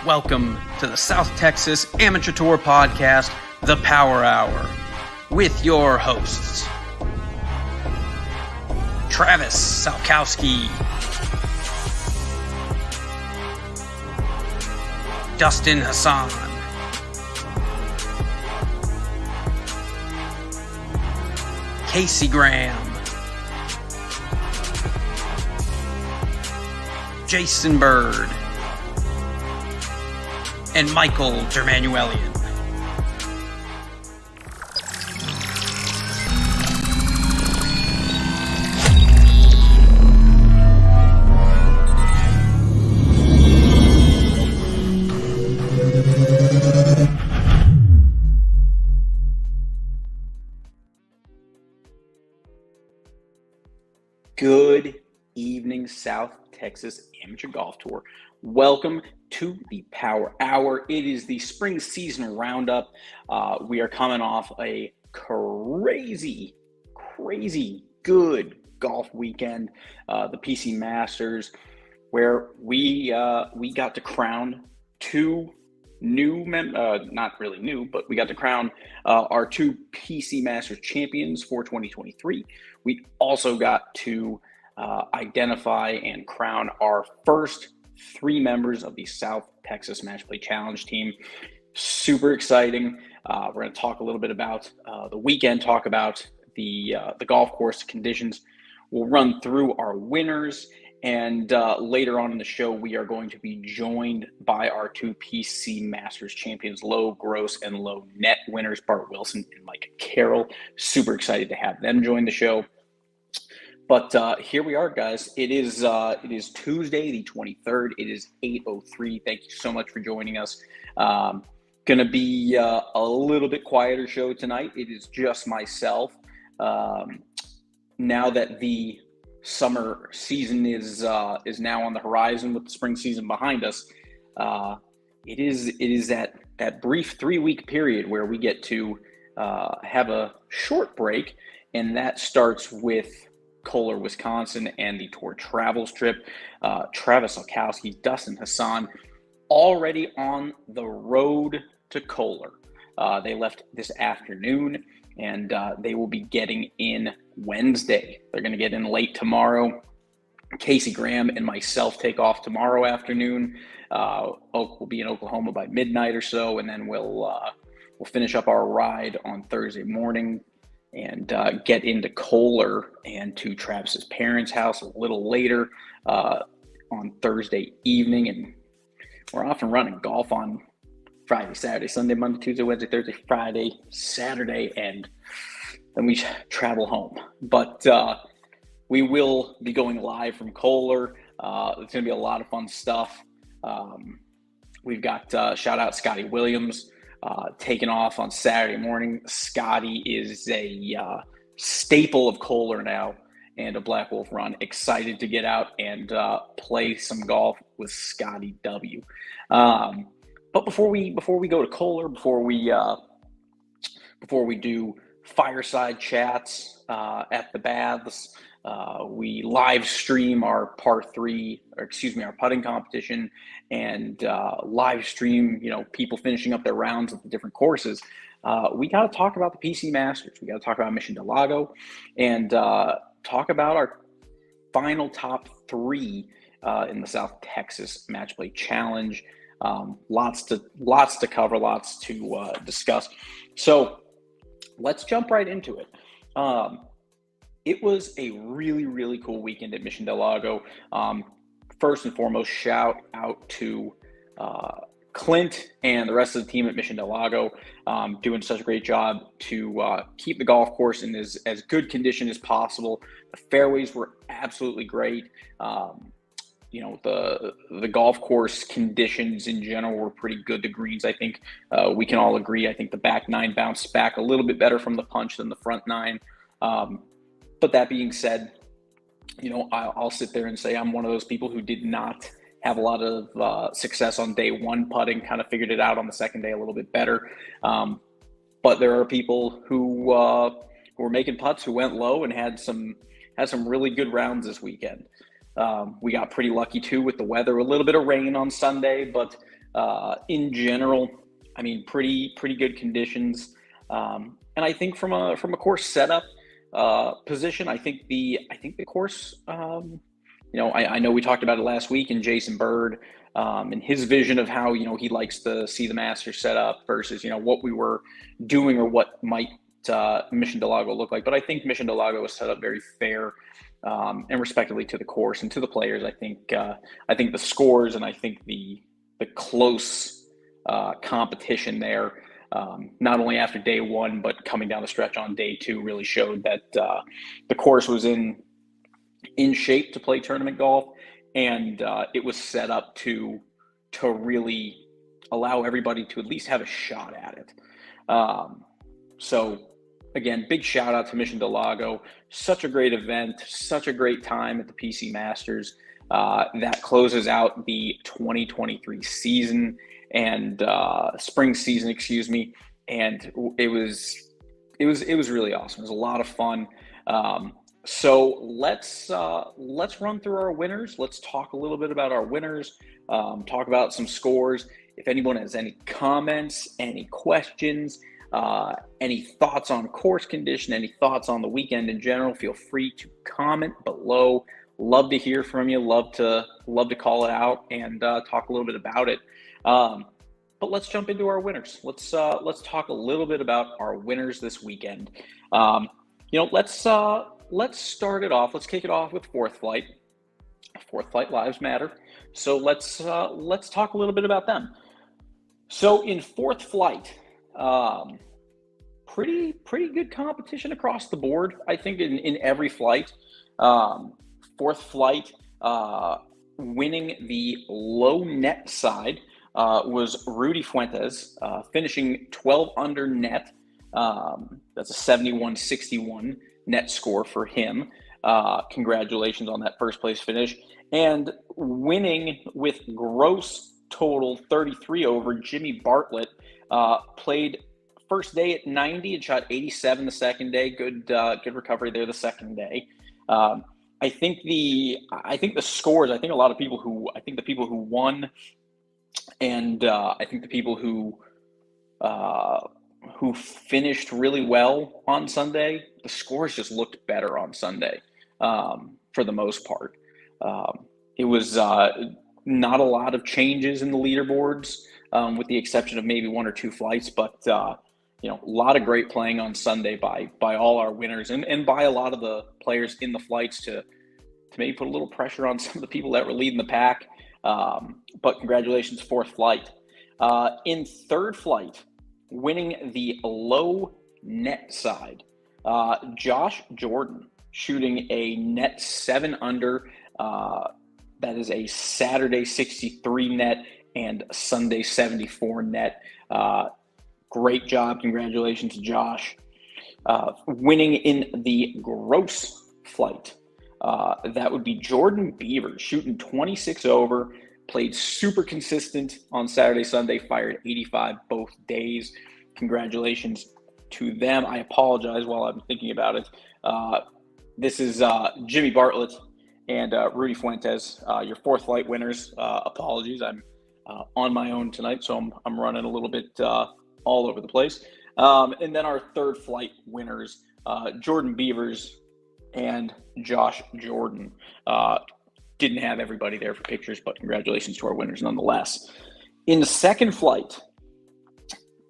Welcome to the South Texas Amateur Tour Podcast, The Power Hour, with your hosts, Travis Salkowski, Dustin Hassan, Casey Graham, Jason Bird, and Michael Germanuelian. Good evening, South Texas Amateur Golf Tour. Welcome to the Power Hour. It is the spring season roundup. We are coming off a crazy good golf weekend, the PC Masters, where we got to crown two new, not really new, but we got to crown our two PC Masters champions for 2023. We also got to identify and crown our first three members of the South Texas Match Play Challenge team. Super exciting. We're going to talk a little bit about the weekend, talk about the golf course conditions. We'll run through our winners, and later on in the show, we are going to be joined by our two PC Masters champions, low gross and low net winners, Bart Wilson and Mike Carroll. Super excited to have them join the show. But here we are, guys. It is Tuesday, the 23rd. It is 8:03. Thank you so much for joining us. Gonna be a little bit quieter show tonight. It is just myself. Now that the summer season is now on the horizon with the spring season behind us, it is that brief 3-week period where we get to have a short break, and that starts with Kohler, Wisconsin, and the tour travels trip. Travis Salkowski, Dustin Hassan, already on the road to Kohler. They left this afternoon, and they will be getting in Wednesday. They're going to get in late tomorrow. Casey Graham and myself take off tomorrow afternoon. We'll be in Oklahoma by midnight or so, and then we'll finish up our ride on Thursday morning and get into Kohler and to Travis's parents' house a little later on Thursday evening. And we're off and running golf on Friday, Saturday, Sunday, Monday, Tuesday, Wednesday, Thursday, Friday, Saturday, and then we travel home. But we will be going live from Kohler. It's going to be a lot of fun stuff. We've got shout out Scotty Williams taking off on Saturday morning. Scotty is a staple of Kohler now and a Black Wolf Run. Excited to get out and play some golf with Scotty W. But before we go to Kohler, before we do fireside chats at the baths, we live stream our our putting competition, and live stream, people finishing up their rounds at the different courses. We got to talk about the PC Masters. We got to talk about Mission Del Lago, and talk about our final top three in the South Texas Match Play Challenge. Lots to cover, lots to discuss. So let's jump right into it. It was a really, really cool weekend at Mission Del Lago. First and foremost, shout out to Clint and the rest of the team at Mission Del Lago, doing such a great job to keep the golf course in as good condition as possible. The fairways were absolutely great. the golf course conditions in general were pretty good. The greens, I think we can all agree. I think the back nine bounced back a little bit better from the punch than the front nine. But that being said, I'll sit there and say I'm one of those people who did not have a lot of success on day one putting, kind of figured it out on the second day a little bit better. But there are people who were making putts who went low and had some really good rounds this weekend. We got pretty lucky too with the weather, a little bit of rain on Sunday, but in general, I mean, pretty good conditions. And I think from a course setup position, I think the course, I know we talked about it last week, and Jason Bird and his vision of how he likes to see the Masters set up versus what we were doing or what might Mission del Lago look like. But I think Mission del Lago was set up very fair and respectively to the course and to the players. I think the scores and I think the close competition there, not only after day one but coming down the stretch on day two, really showed that the course was in shape to play tournament golf, and it was set up to really allow everybody to at least have a shot at it. So again, big shout out to Mission del Lago. Such a great event, such a great time at the PC Masters. That closes out the 2023 season and spring season, excuse me. And it was really awesome. It was a lot of fun. So let's run through our winners. Let's talk a little bit about our winners, talk about some scores. If anyone has any comments, any questions, any thoughts on course condition, any thoughts on the weekend in general, feel free to comment below. Love to hear from you. Love to call it out and talk a little bit about it. But let's jump into our winners. Let's talk a little bit about our winners this weekend. Let's start it off. Let's kick it off with Fourth Flight. Fourth Flight Lives Matter. So let's talk a little bit about them. So in Fourth Flight, pretty good competition across the board. I think in every flight. Fourth Flight winning the low net side was Rudy Fuentes, finishing 12 under net. That's a 71-61 net score for him. Congratulations on that first place finish. And winning with gross total 33 over, Jimmy Bartlett played first day at 90 and shot 87 the second day. Good recovery there the second day. I think the scores, I think the people who won and I think the people who finished really well on Sunday, the scores just looked better on Sunday for the most part. It was not a lot of changes in the leaderboards with the exception of maybe one or two flights, but a lot of great playing on Sunday by all our winners and by a lot of the players in the flights to maybe put a little pressure on some of the people that were leading the pack. But congratulations, Fourth Flight. In Third Flight, winning the low net side, Josh Jordan shooting a net 7 under. That is a Saturday 63 net and Sunday 74 net. Great job. Congratulations to Josh. Winning in the gross flight, that would be Jordan Beaver shooting 26 over, played super consistent on Saturday, Sunday, fired 85 both days. Congratulations to them. I apologize while I'm thinking about it. This is Jimmy Bartlett and Rudy Fuentes, your Fourth Flight winners. Apologies, I'm on my own tonight, so I'm running a little bit all over the place. And then our Third Flight winners, Jordan Beavers and Josh Jordan. Didn't have everybody there for pictures, but congratulations to our winners nonetheless. In the Second Flight,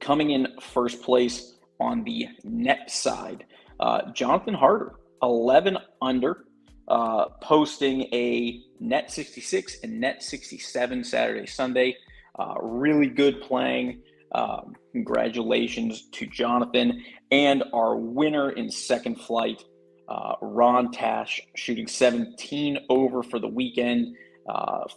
coming in first place on the net side, Jonathan Harder, 11 under, posting a net 66 and net 67 Saturday, Sunday. Really good playing. Congratulations to Jonathan. And our winner in Second Flight, Ron Tash, shooting 17 over for the weekend.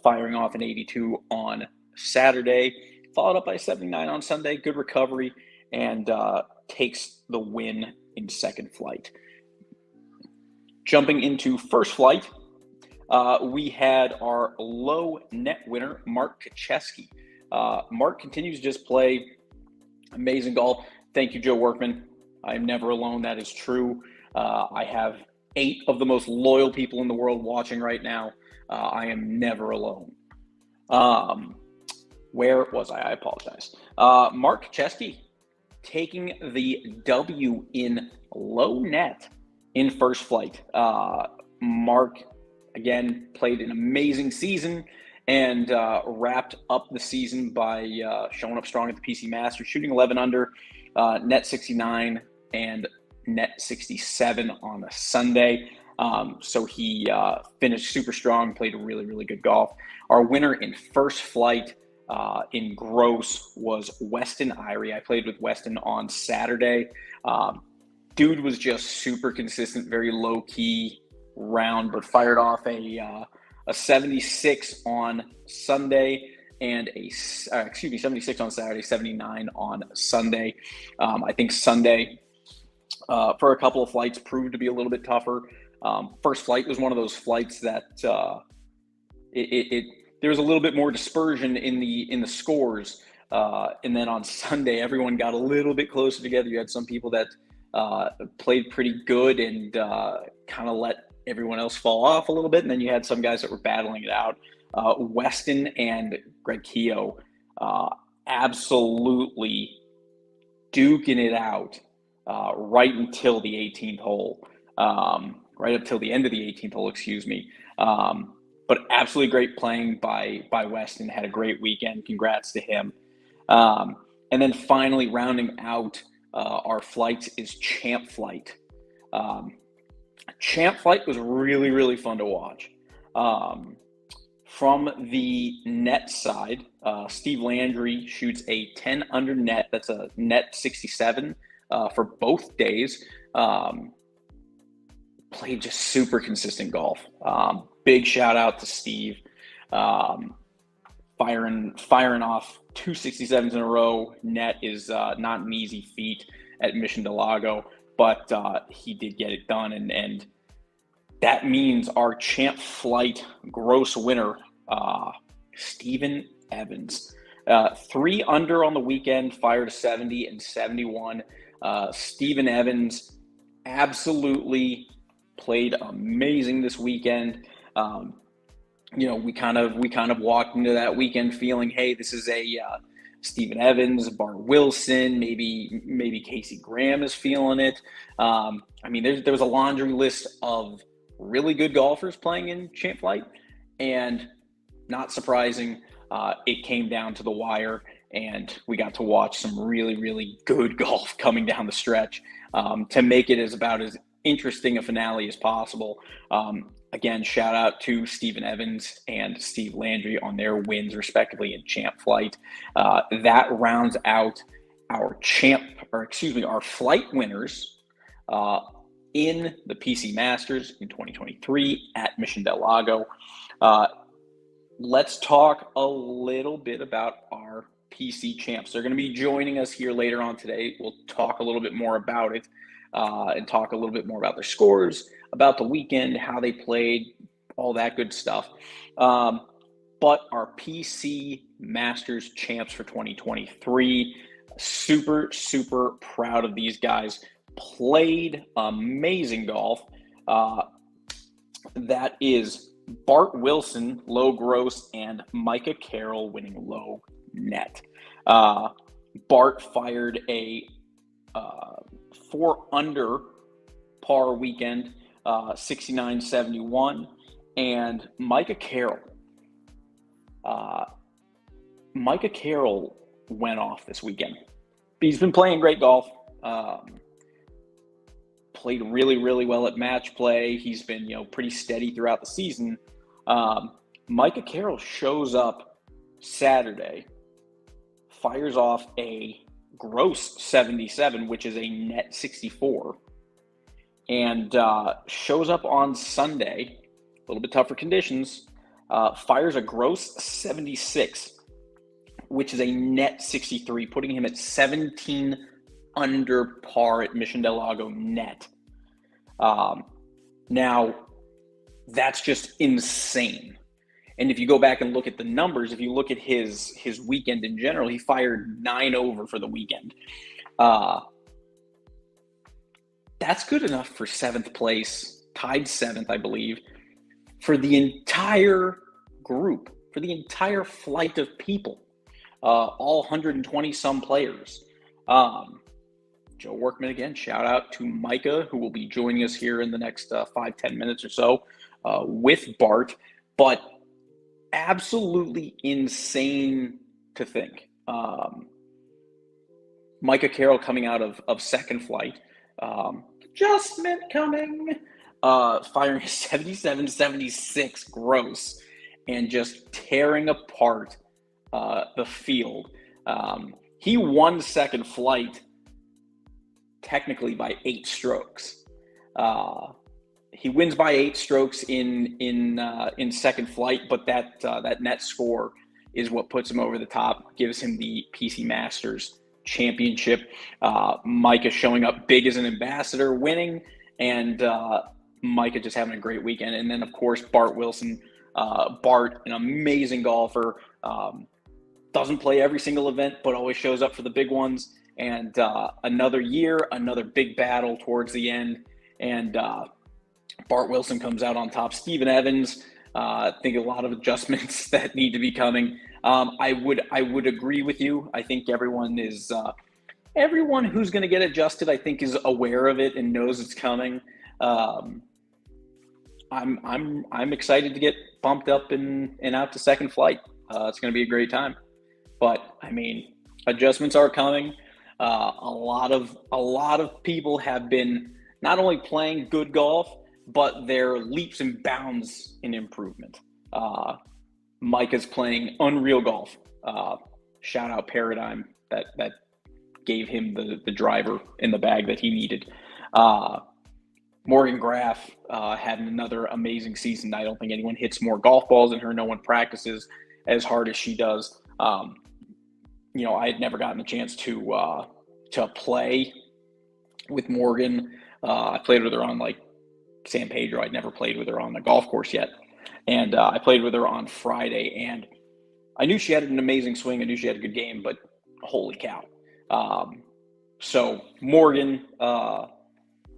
firing off an 82 on Saturday, followed up by a 79 on Sunday. Good recovery, and takes the win in second flight. Jumping into first flight, we had our low net winner, Mark Kacheski. Mark continues to just play amazing golf. Thank you, Joe Workman. I am never alone. That is true. I have 8 of the most loyal people in the world watching right now. I am never alone. Where was I? I apologize. Mark Kacheski taking the W in low net in first flight. Mark, again, played an amazing season and wrapped up the season by showing up strong at the PC Masters, shooting 11 under, net 69 and net 67 on a Sunday. So he finished super strong, played really, really good golf. Our winner in first flight in gross was Weston Irie. I played with Weston on Saturday. Dude was just super consistent, very low key round, but fired off a 76 on Sunday and 76 on Saturday, 79 on Sunday. I think Sunday for a couple of flights proved to be a little bit tougher. First flight was one of those flights that there was a little bit more dispersion in the scores, and then on Sunday everyone got a little bit closer together. You had some people that played pretty good and kind of let everyone else fall off a little bit, and then you had some guys that were battling it out. Weston and Greg Keogh absolutely duking it out right until the 18th hole, right up till the end of the 18th hole, excuse me. But absolutely great playing by Weston. Had a great weekend. Congrats to him. And then finally rounding out our flights is Champ Flight. Champ Flight was really, really fun to watch. From the net side, Steve Landry shoots a 10 under net. That's a net 67 for both days. Played just super consistent golf. Big shout out to Steve. Firing off 2 67s in a row. Net is not an easy feat at Mission del Lago, but he did get it done, and that means our Champ Flight gross winner, Steven Evans. 3 under on the weekend, fired a 70 and 71. Steven Evans absolutely played amazing this weekend. We kind of walked into that weekend feeling, hey, this is a Steven Evans, Bart Wilson, maybe Casey Graham is feeling it. There was a laundry list of really good golfers playing in Champ Flight, and not surprising, it came down to the wire, and we got to watch some really, really good golf coming down the stretch to make it about as interesting a finale as possible. Again, shout out to Steven Evans and Steve Landry on their wins respectively in Champ Flight. That rounds out our our flight winners in the PC Masters in 2023 at Mission del Lago. Let's talk a little bit about our PC champs. They're going to be joining us here later on today. We'll talk a little bit more about it and talk a little bit more about their scores, about the weekend, how they played, all that good stuff. But our PC Masters champs for 2023, super, super proud of these guys. Played amazing golf. That is Bart Wilson, low gross, and Micah Carroll winning low net. Bart fired a 4 under par weekend, 69-71, and Micah Carroll went off this weekend. He's been playing great golf. Played really, really well at match play. He's been, pretty steady throughout the season. Micah Carroll shows up Saturday, fires off a gross 77, which is a net 64, and shows up on Sunday, a little bit tougher conditions, fires a gross 76, which is a net 63, putting him at 17 under par at Mission del Lago net. Now, that's just insane. And if you go back and look at the numbers, if you look at his weekend in general, he fired 9 over for the weekend. That's good enough for 7th place, tied 7th, I believe, for the entire group, for the entire flight of people, all 120 some players. Joe Workman again, shout out to Micah, who will be joining us here in the next 5-10 minutes or so with Bart. But absolutely insane to think. Micah Carroll coming out of second flight. Adjustment coming. Firing a 77-76 gross and just tearing apart the field. He won second flight technically by 8 strokes. He wins by 8 strokes in second flight, but that net score is what puts him over the top, gives him the PC Masters championship. Micah showing up big as an ambassador, winning, and Micah just having a great weekend. And then, of course, Bart Wilson. Bart, an amazing golfer, doesn't play every single event, but always shows up for the big ones. And another year, another big battle towards the end. And Bart Wilson comes out on top. Steven Evans, I think a lot of adjustments that need to be coming. I would agree with you. I think everyone who's going to get adjusted, I think, is aware of it and knows it's coming. I'm excited to get bumped up and out to second flight. It's going to be a great time. But I mean, adjustments are coming. A lot of people have been not only playing good golf, but they're leaps and bounds in improvement. Micah's playing unreal golf. Shout out Paradigm that gave him the driver in the bag that he needed. Morgan Graff had another amazing season. I don't think anyone hits more golf balls than her. No one practices as hard as she does. I had never gotten a chance to play with Morgan. I played with her on like San Pedro. I'd never played with her on the golf course yet. And I played with her on Friday, and I knew she had an amazing swing. I knew she had a good game, but holy cow. So Morgan,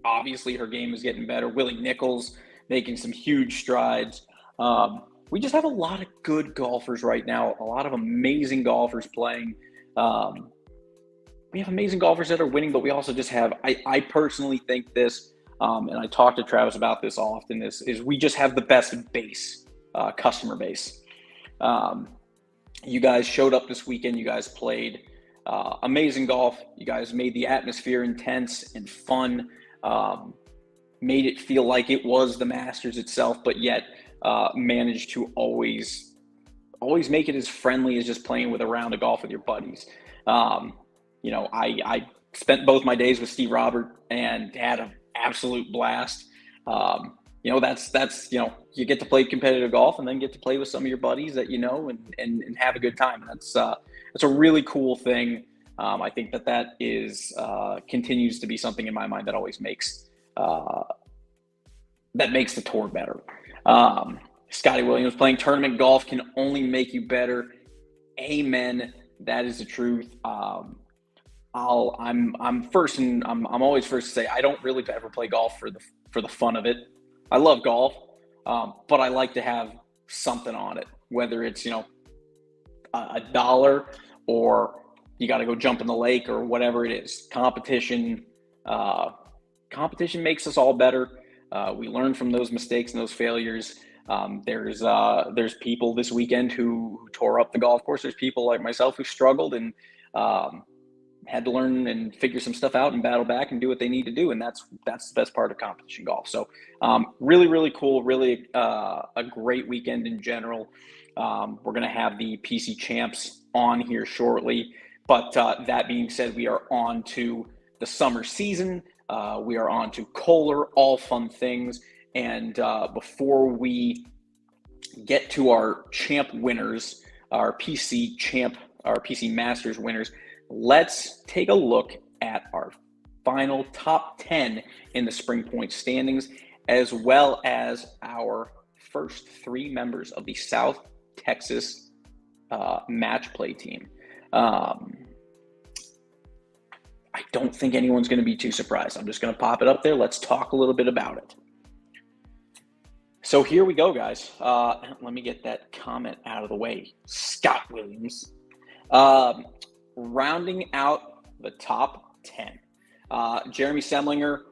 obviously her game is getting better. Willie Nichols making some huge strides. We just have a lot of good golfers right now, a lot of amazing golfers playing. We have amazing golfers that are winning, but we also just have, I personally think this, and I talk to Travis about this often, is we just have the best base, customer base. You guys showed up this weekend. You guys played amazing golf. You guys made the atmosphere intense and fun, made it feel like it was the Masters itself, but yet managed to always make it as friendly as just playing with a round of golf with your buddies. I spent both my days with Steve Robert and had an absolute blast. That's you get to play competitive golf and then get to play with some of your buddies that you know and have a good time. That's a really cool thing. I think that is continues to be something in my mind that always makes the tour better. Scotty Williams, playing tournament golf can only make you better. Amen. That is the truth. I'm always first to say I don't really ever play golf for the fun of it. I love golf, but I like to have something on it, whether it's a dollar or you got to go jump in the lake or whatever it is. Competition makes us all better. We learn from those mistakes and those failures. There's people this weekend who tore up the golf course. There's people like myself who struggled and had to learn and figure some stuff out and battle back and do what they need to do. And that's the best part of competition golf. So really, really cool, really a great weekend in general. We're going to have the PC champs on here shortly. But that being said, we are on to the summer season. We are on to Kohler, all fun things. And before we get to our champ winners, our PC Masters winners, let's take a look at our final top 10 in the Spring Point standings, as well as our first 3 members of the South Texas match play team. I don't think anyone's going to be too surprised. I'm just going to pop it up there. Let's talk a little bit about it. So here we go, guys. Let me get that comment out of the way. Scott Williams. Rounding out the top 10. Jeremy Semlinger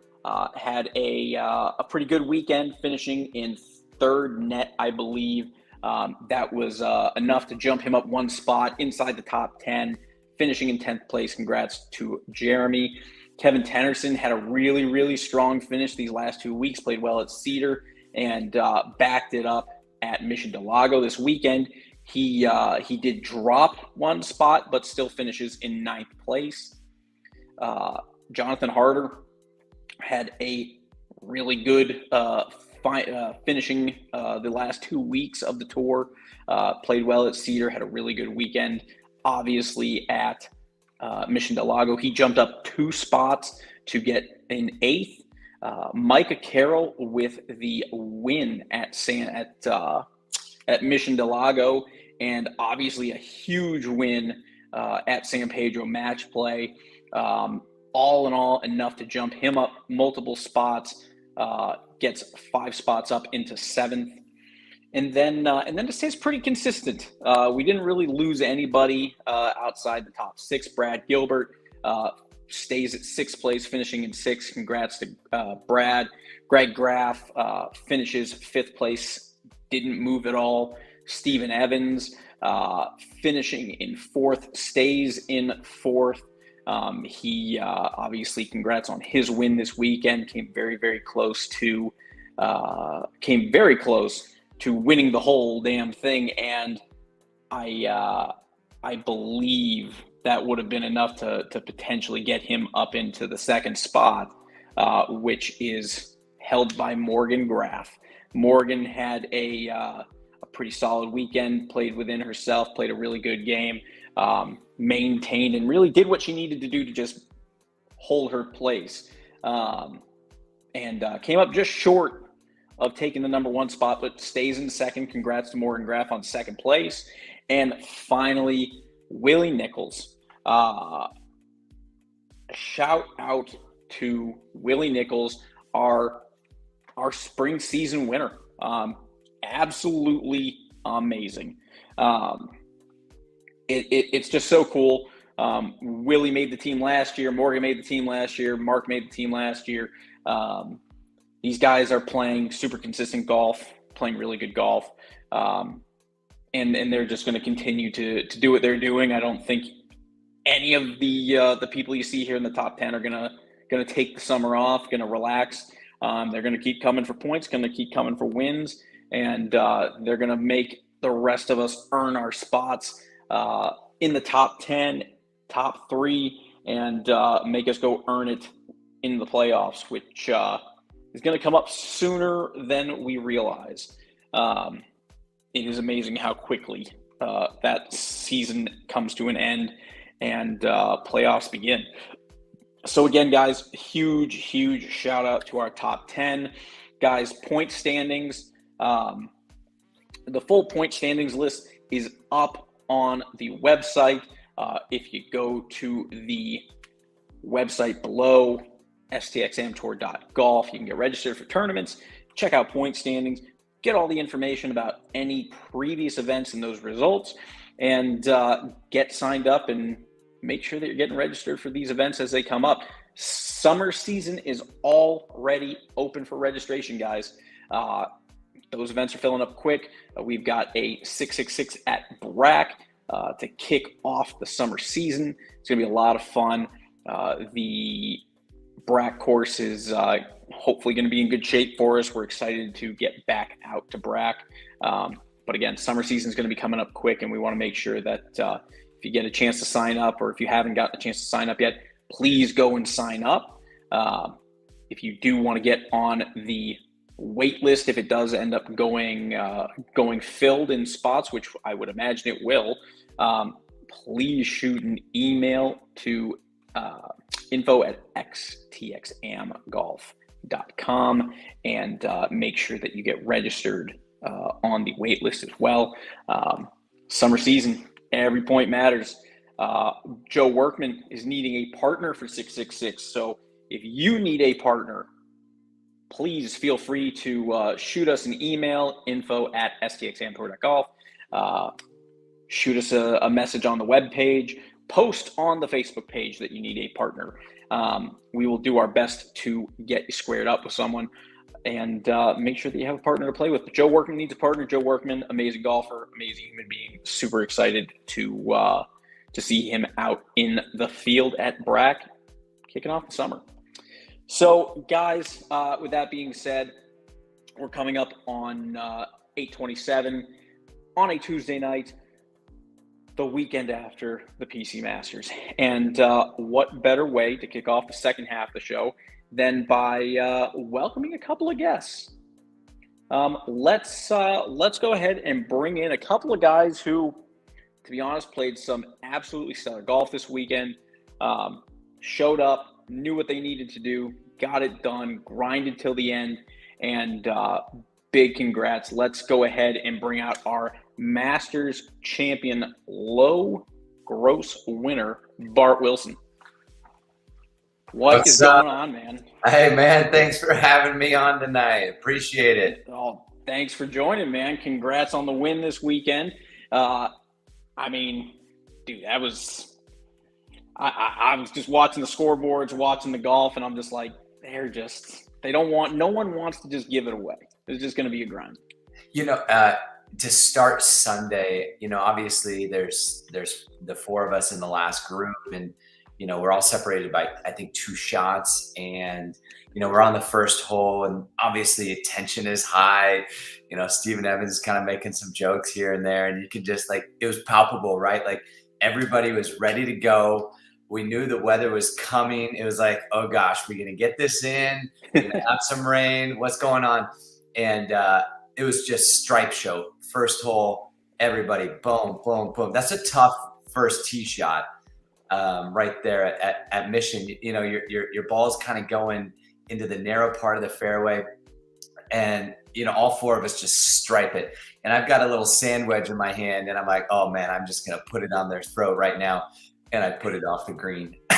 had a pretty good weekend, finishing in 3rd net, I believe. That was enough to jump him up 1 spot inside the top 10, finishing in 10th place. Congrats to Jeremy. Kevin Tennyson had a really, really strong finish these last 2 weeks, played well at Cedar, and backed it up at Mission del Lago this weekend. He did drop 1 spot, but still finishes in 9th place. Jonathan Harder had a really good finishing the last 2 weeks of the tour. Played well at Cedar, had a really good weekend. Obviously at Mission del Lago, he jumped up 2 spots to get in 8th. Micah Carroll with the win at Mission del Lago, and obviously a huge win at San Pedro match play. All in all, enough to jump him up multiple spots, gets 5 spots up into 7th. And then it stays pretty consistent. We didn't really lose anybody outside the top 6. Brad Gilbert stays at 6th place, finishing in 6th. Congrats to Brad. Greg Graff finishes 5th place, didn't move at all. Steven Evans finishing in 4th, stays in 4th. He obviously, congrats on his win this weekend. Came very, very close to winning the whole damn thing, and I believe that would have been enough to potentially get him up into the 2nd spot, which is held by Morgan Graff. Morgan had a pretty solid weekend, played within herself, played a really good game, maintained and really did what she needed to do to just hold her place, and came up just short of taking the number 1 spot, but stays in 2nd. Congrats to Morgan Graff on 2nd place. And finally, Willie Nichols. Shout out to Willie Nichols, our spring season winner. Absolutely amazing. It's just so cool. Willie made the team last year. Morgan made the team last year. Mark made the team last year. These guys are playing super consistent golf, playing really good golf, and they're just going to continue to do what they're doing. I don't think any of the people you see here in the top 10 are gonna take the summer off, gonna relax. They're gonna keep coming for points, gonna keep coming for wins, and they're gonna make the rest of us earn our spots in the top 10, top 3, and make us go earn it in the playoffs, which is going to come up sooner than we realize. It is amazing how quickly that season comes to an end and playoffs begin. So again, guys, huge shout out to our top 10. Guys, point standings. The full point standings list is up on the website. If you go to the website below, stxamtour.golf, you can get registered for tournaments, check out point standings, get all the information about any previous events and those results, and get signed up and make sure that you're getting registered for these events as they come up. Summer season is already open for registration, guys. Those events are filling up quick. We've got a 666 at BRAC to kick off the summer season. It's going to be a lot of fun. The BRAC course is hopefully going to be in good shape for us. We're excited to get back out to BRAC. But again, summer season is going to be coming up quick, and we want to make sure that if you get a chance to sign up, or if you haven't gotten a chance to sign up yet, please go and sign up. If you do want to get on the wait list, if it does end up going filled in spots, which I would imagine it will, please shoot an email to info@xtxamgolf.com and make sure that you get registered on the wait list as well. Summer season, every point matters. Joe Workman is needing a partner for 666. So if you need a partner, please feel free to shoot us an email, info@stxamtour.golf. Shoot us a message on the webpage, post on the Facebook page that you need a partner. We will do our best to get you squared up with someone and make sure that you have a partner to play with. But Joe Workman needs a partner. Joe Workman, amazing golfer, amazing human being. Super excited to see him out in the field at Brack, kicking off the summer. So, guys, with that being said, we're coming up on 8/27 on a Tuesday night, the weekend after the PC Masters. And what better way to kick off the second half of the show than by welcoming a couple of guests. Let's go ahead and bring in a couple of guys who, to be honest, played some absolutely stellar golf this weekend, showed up, knew what they needed to do, got it done, grinded till the end, and big congrats. Let's go ahead and bring out our Masters champion, low gross winner, Bart Wilson. What's going on, man? Hey, man, thanks for having me on tonight. Appreciate it. Oh, thanks for joining, man. Congrats on the win this weekend. I mean, dude, that was I was just watching the scoreboards, watching the golf, and I'm just like, no one wants to just give it away. It's just going to be a grind. To start Sunday, obviously there's the four of us in the last group, and we're all separated by, I think, 2 shots, and we're on the first hole, and obviously tension is high. Steven Evans is kind of making some jokes here and there, and you could just, like, it was palpable, right? Like, everybody was ready to go. We knew the weather was coming. It was like, oh gosh, we're gonna get this in. We're gonna have some rain. What's going on? And it was just stripe show. First hole, everybody, boom, boom, boom. That's a tough first tee shot. Right there at Mission, your ball's kind of going into the narrow part of the fairway, and all 4 of us just stripe it. And I've got a little sand wedge in my hand, and I'm like, oh man, I'm just gonna put it on their throat right now, and I put it off the green. I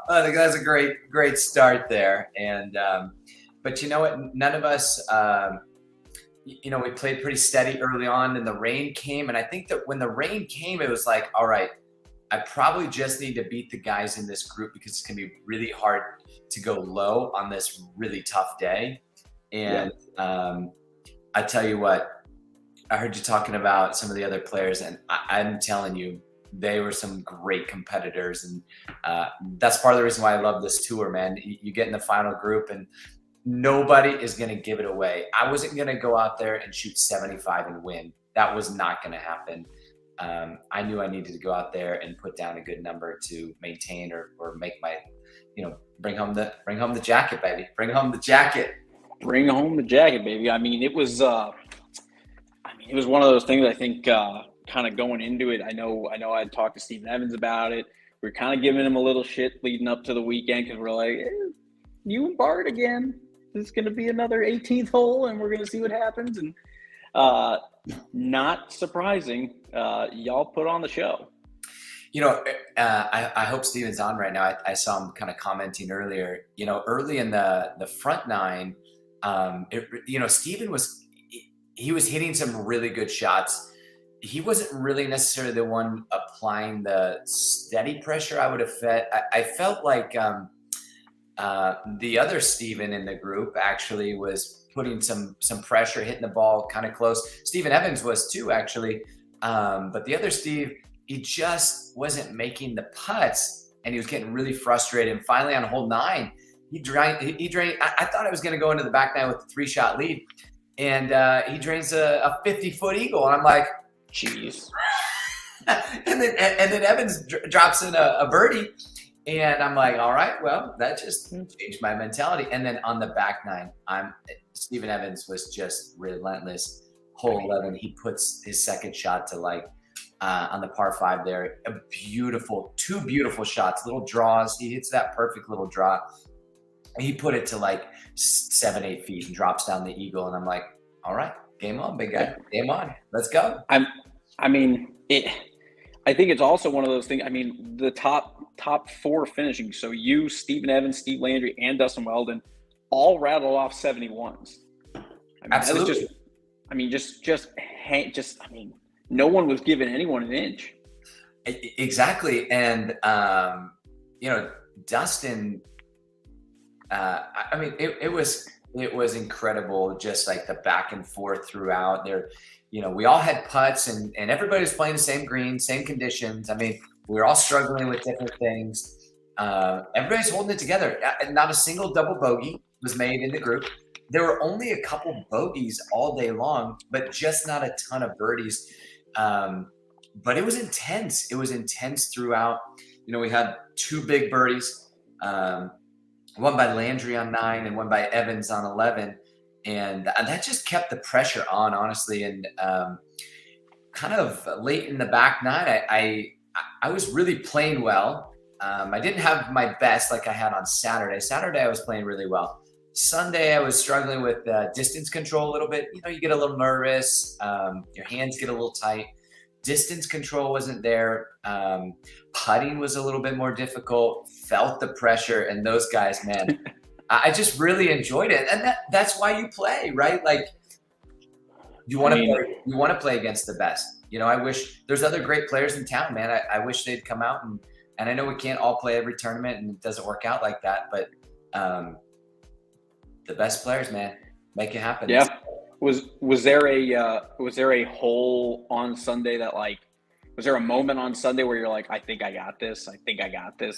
think that's a great start there. And but you know what? None of us. We played pretty steady early on, and the rain came. And I think that when the rain came, it was like, all right, I probably just need to beat the guys in this group because it's going to be really hard to go low on this really tough day. And I tell you what, I heard you talking about some of the other players, and I'm telling you, they were some great competitors. And that's part of the reason why I love this tour, man. You get in the final group, and nobody is going to give it away. I wasn't going to go out there and shoot 75 and win. That was not going to happen. I knew I needed to go out there and put down a good number to maintain or make my, bring home the jacket, baby. Bring home the jacket. Bring home the jacket, baby. I mean, it was one of those things. I think kind of going into it. I know. I talked to Steven Evans about it. We are kind of giving him a little shit leading up to the weekend because we're like, you and Bart again. This is going to be another 18th hole, and we're going to see what happens. And not surprising, y'all put on the show. I hope Steven's on right now. I saw him kind of commenting earlier. Early in the front 9, Steven was hitting some really good shots. He wasn't really necessarily the one applying the steady pressure I would have felt. I felt like the other Steven in the group actually was putting some pressure, hitting the ball kind of close. Steven Evans was too, actually. But the other Steve, he just wasn't making the putts, and he was getting really frustrated. And finally on hole 9, he drained. I thought I was going to go into the back 9 with a 3-shot lead. And he drains a 50-foot eagle. And I'm like, jeez. and then Evans drops in a birdie. And I'm like, all right, well, that just changed my mentality. And then on the back nine, Steven Evans was just relentless. Hole 11, he puts his second shot to like on the par 5 there. Two beautiful shots, little draws. He hits that perfect little draw. He put it to like 7-8 feet and drops down the eagle. And I'm like, all right, game on, big guy. Game on. Let's go. I think it's also one of those things. I mean, the top 4 finishing. So you, Stephen Evans, Steve Landry, and Dustin Weldon all rattled off 71s. Absolutely. No one was giving anyone an inch. Exactly. And, Dustin, it was incredible. Just like the back and forth throughout there. We all had putts and everybody was playing the same green, same conditions. I mean, we were all struggling with different things. Everybody's holding it together. Not a single double bogey was made in the group. There were only a couple bogeys all day long, but just not a ton of birdies. But it was intense. It was intense throughout. We had 2 big birdies, one by Landry on 9 and one by Evans on 11. And that just kept the pressure on, honestly. And kind of late in the back 9, I was really playing well. I didn't have my best like I had on Saturday. Saturday, I was playing really well. Sunday, I was struggling with distance control a little bit. You get a little nervous. Your hands get a little tight. Distance control wasn't there. Putting was a little bit more difficult. Felt the pressure. And those guys, man, I just really enjoyed it. And that's why you play, right? Like, you want to play against the best. I wish there's other great players in town, man. I wish they'd come out and I know we can't all play every tournament and it doesn't work out like that, but the best players, man, make it happen. Yeah. Was there a hole on Sunday that was there a moment on Sunday where you're like, I think I got this,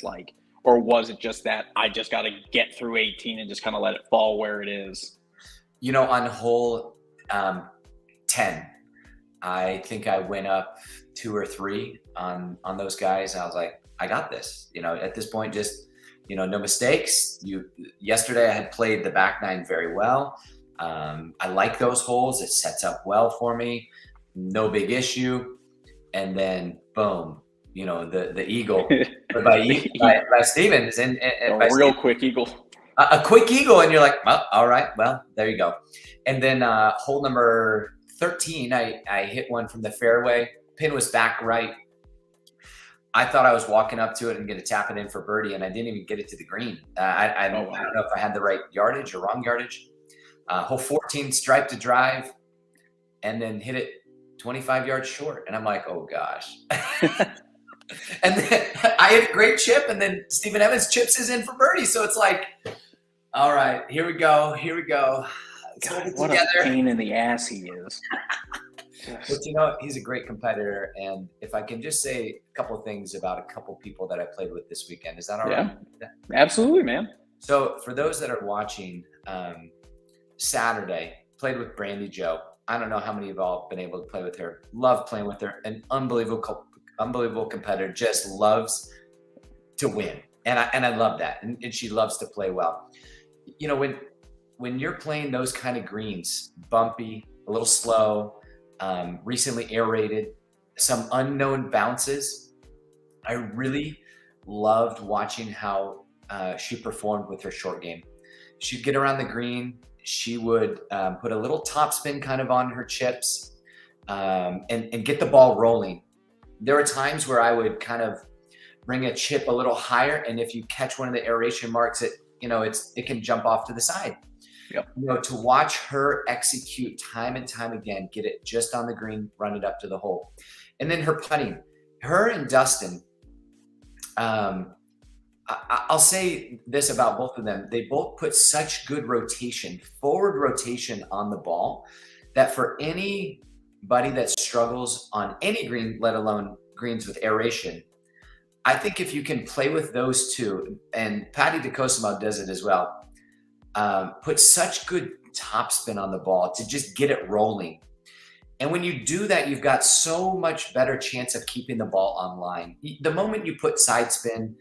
like, or was it just that I just got to get through 18 and just kind of let it fall where it is? On hole 10, I think I went up 2 or 3 on those guys. I was like, I got this. At this point, just no mistakes. Yesterday I had played the back 9 very well. I like those holes. It sets up well for me. No big issue. And then boom, the eagle by Stevens and a real quick eagle. A quick eagle, and you're like, well, all right, well, there you go. And then hole number 13, I hit one from the fairway. Pin was back right. I thought I was walking up to it and going to tap it in for birdie, and I didn't even get it to the green. I don't know if I had the right yardage or wrong yardage. Hole 14, stripe to drive, and then hit it 25 yards short. And I'm like, oh gosh. And then I hit a great chip, and then Stephen Evans chips is in for birdie. So it's like, all right, here we go. Let's hold it what together. A pain in the ass he is. But he's a great competitor. And if I can just say a couple of things about a couple people that I played with this weekend, is that all right? Yeah, absolutely, man. So for those that are watching, Saturday, played with Brandy Joe. I don't know how many of y'all have been able to play with her. Love playing with her. An unbelievable competitor. Just loves to win. And I love that. And she loves to play well. When you're playing those kind of greens, bumpy, a little slow, recently aerated, some unknown bounces, I really loved watching how she performed with her short game. She'd get around the green. She would put a little topspin kind of on her chips and get the ball rolling. There were times where I would kind of bring a chip a little higher, and if you catch one of the aeration marks, it can jump off to the side. Yep. To watch her execute time and time again, get it just on the green, run it up to the hole. And then her putting. Her and Dustin, I'll say this about both of them. They both put such good rotation, forward rotation on the ball, that for anybody that struggles on any green, let alone greens with aeration, I think if you can play with those two, and Patty DeCosimo does it as well, put such good topspin on the ball to just get it rolling. And when you do that, you've got so much better chance of keeping the ball online. The moment you put side spin,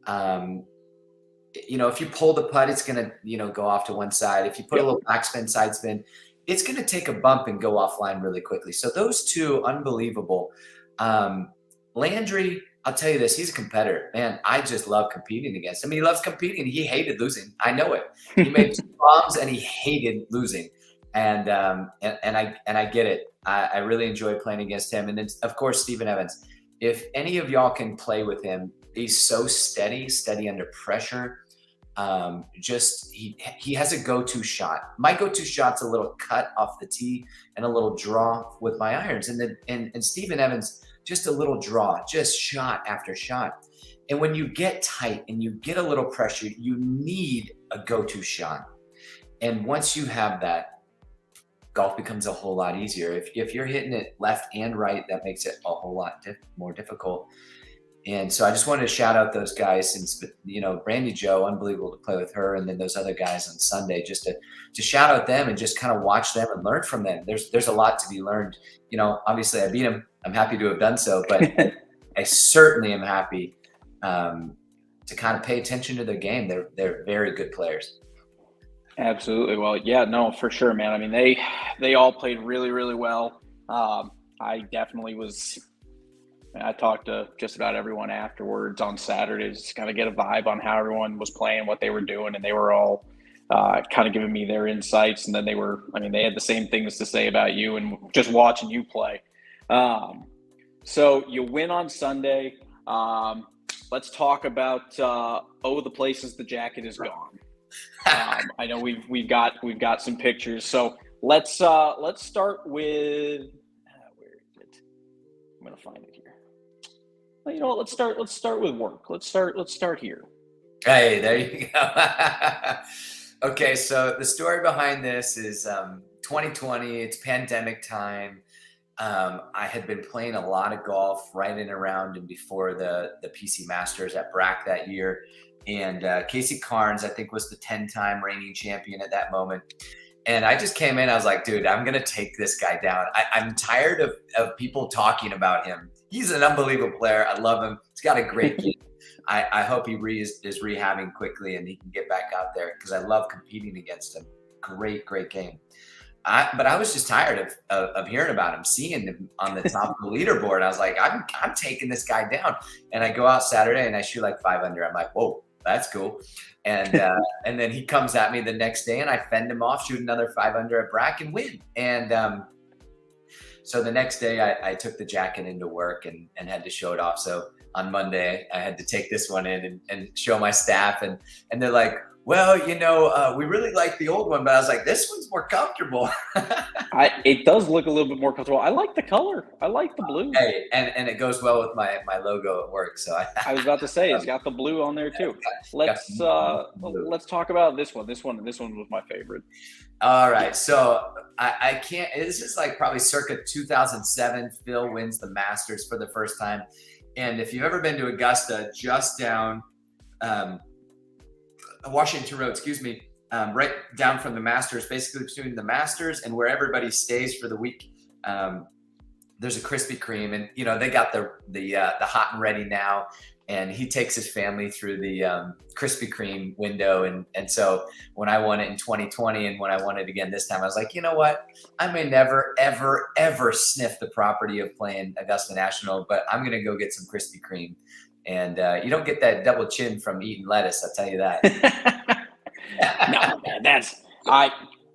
If you pull the putt, it's going to, go off to one side. If you put a little backspin, side spin, it's going to take a bump and go offline really quickly. So those two, unbelievable. Landry, I'll tell you this, he's a competitor. Man, I just love competing against him. He loves competing. He hated losing. I know it. He made 2 bombs and he hated losing. And I get it. I really enjoy playing against him. And then, of course, Stephen Evans. If any of y'all can play with him, he's so steady under pressure. He has a go-to shot. My go-to shot's a little cut off the tee and a little draw with my irons. And Stephen Evans, just a little draw, just shot after shot. And when you get tight and you get a little pressure, you need a go-to shot. And once you have that, golf becomes a whole lot easier. If you're hitting it left and right, that makes it a whole lot more difficult. And so I just wanted to shout out those guys, since, Brandy Jo, unbelievable to play with her. And then those other guys on Sunday, just to shout out them and just kind of watch them and learn from them. There's a lot to be learned. Obviously I beat them. I'm happy to have done so, but I certainly am happy to kind of pay attention to their game. They're very good players. Absolutely. Well, yeah, no, for sure, man. I mean, they all played really, really well. I definitely was. I talked to just about everyone afterwards on Saturday, just kind of get a vibe on how everyone was playing, what they were doing, and they were all kind of giving me their insights. And then they had the same things to say about you and just watching you play. So you win on Sunday. Let's talk about the places the jacket is gone. I know we've got some pictures. So let's start with where is it? I'm gonna find it here. Well, you know what? Let's start with work. Let's start here. Hey, there you go. Okay, so the story behind this is 2020. It's pandemic time. I had been playing a lot of golf right in around and before the PC Masters at Brack that year. And Casey Carnes, I think, was the 10-time reigning champion at that moment. And I just came in, I was like, dude, I'm going to take this guy down. I'm tired of people talking about him. He's an unbelievable player. I love him. He's got a great game. I hope he is rehabbing quickly and he can get back out there, because I love competing against him. Great game. But I was just tired of hearing about him, seeing him on the top of the leaderboard. I was like, I'm taking this guy down. And I go out Saturday and I shoot like 5 under. I'm like, whoa, that's cool. And then he comes at me the next day and I fend him off, shoot another 5 under at Brack and win. And so the next day I took the jacket into work and had to show it off. So on Monday I had to take this one in and show my staff, and they're like, well, we really like the old one, but I was like, this one's more comfortable. It does look a little bit more comfortable. I like the color. I like the blue. Hey, and it goes well with my logo at work. So I was about to say, it's got the blue on there too. Let's talk about this one. This one was my favorite. All right. So I can't, this is like probably circa 2007. Phil wins the Masters for the first time. And if you've ever been to Augusta, just down, Washington Road, right down from the Masters, basically between the Masters and where everybody stays for the week. There's a Krispy Kreme, and they got the hot and ready now, and he takes his family through the Krispy Kreme window, and so when I won it in 2020 and when I won it again this time, I was like, you know what? I may never ever ever sniff the property of playing Augusta National, but I'm gonna go get some Krispy Kreme. And you don't get that double chin from eating lettuce, I'll tell you that. No, man,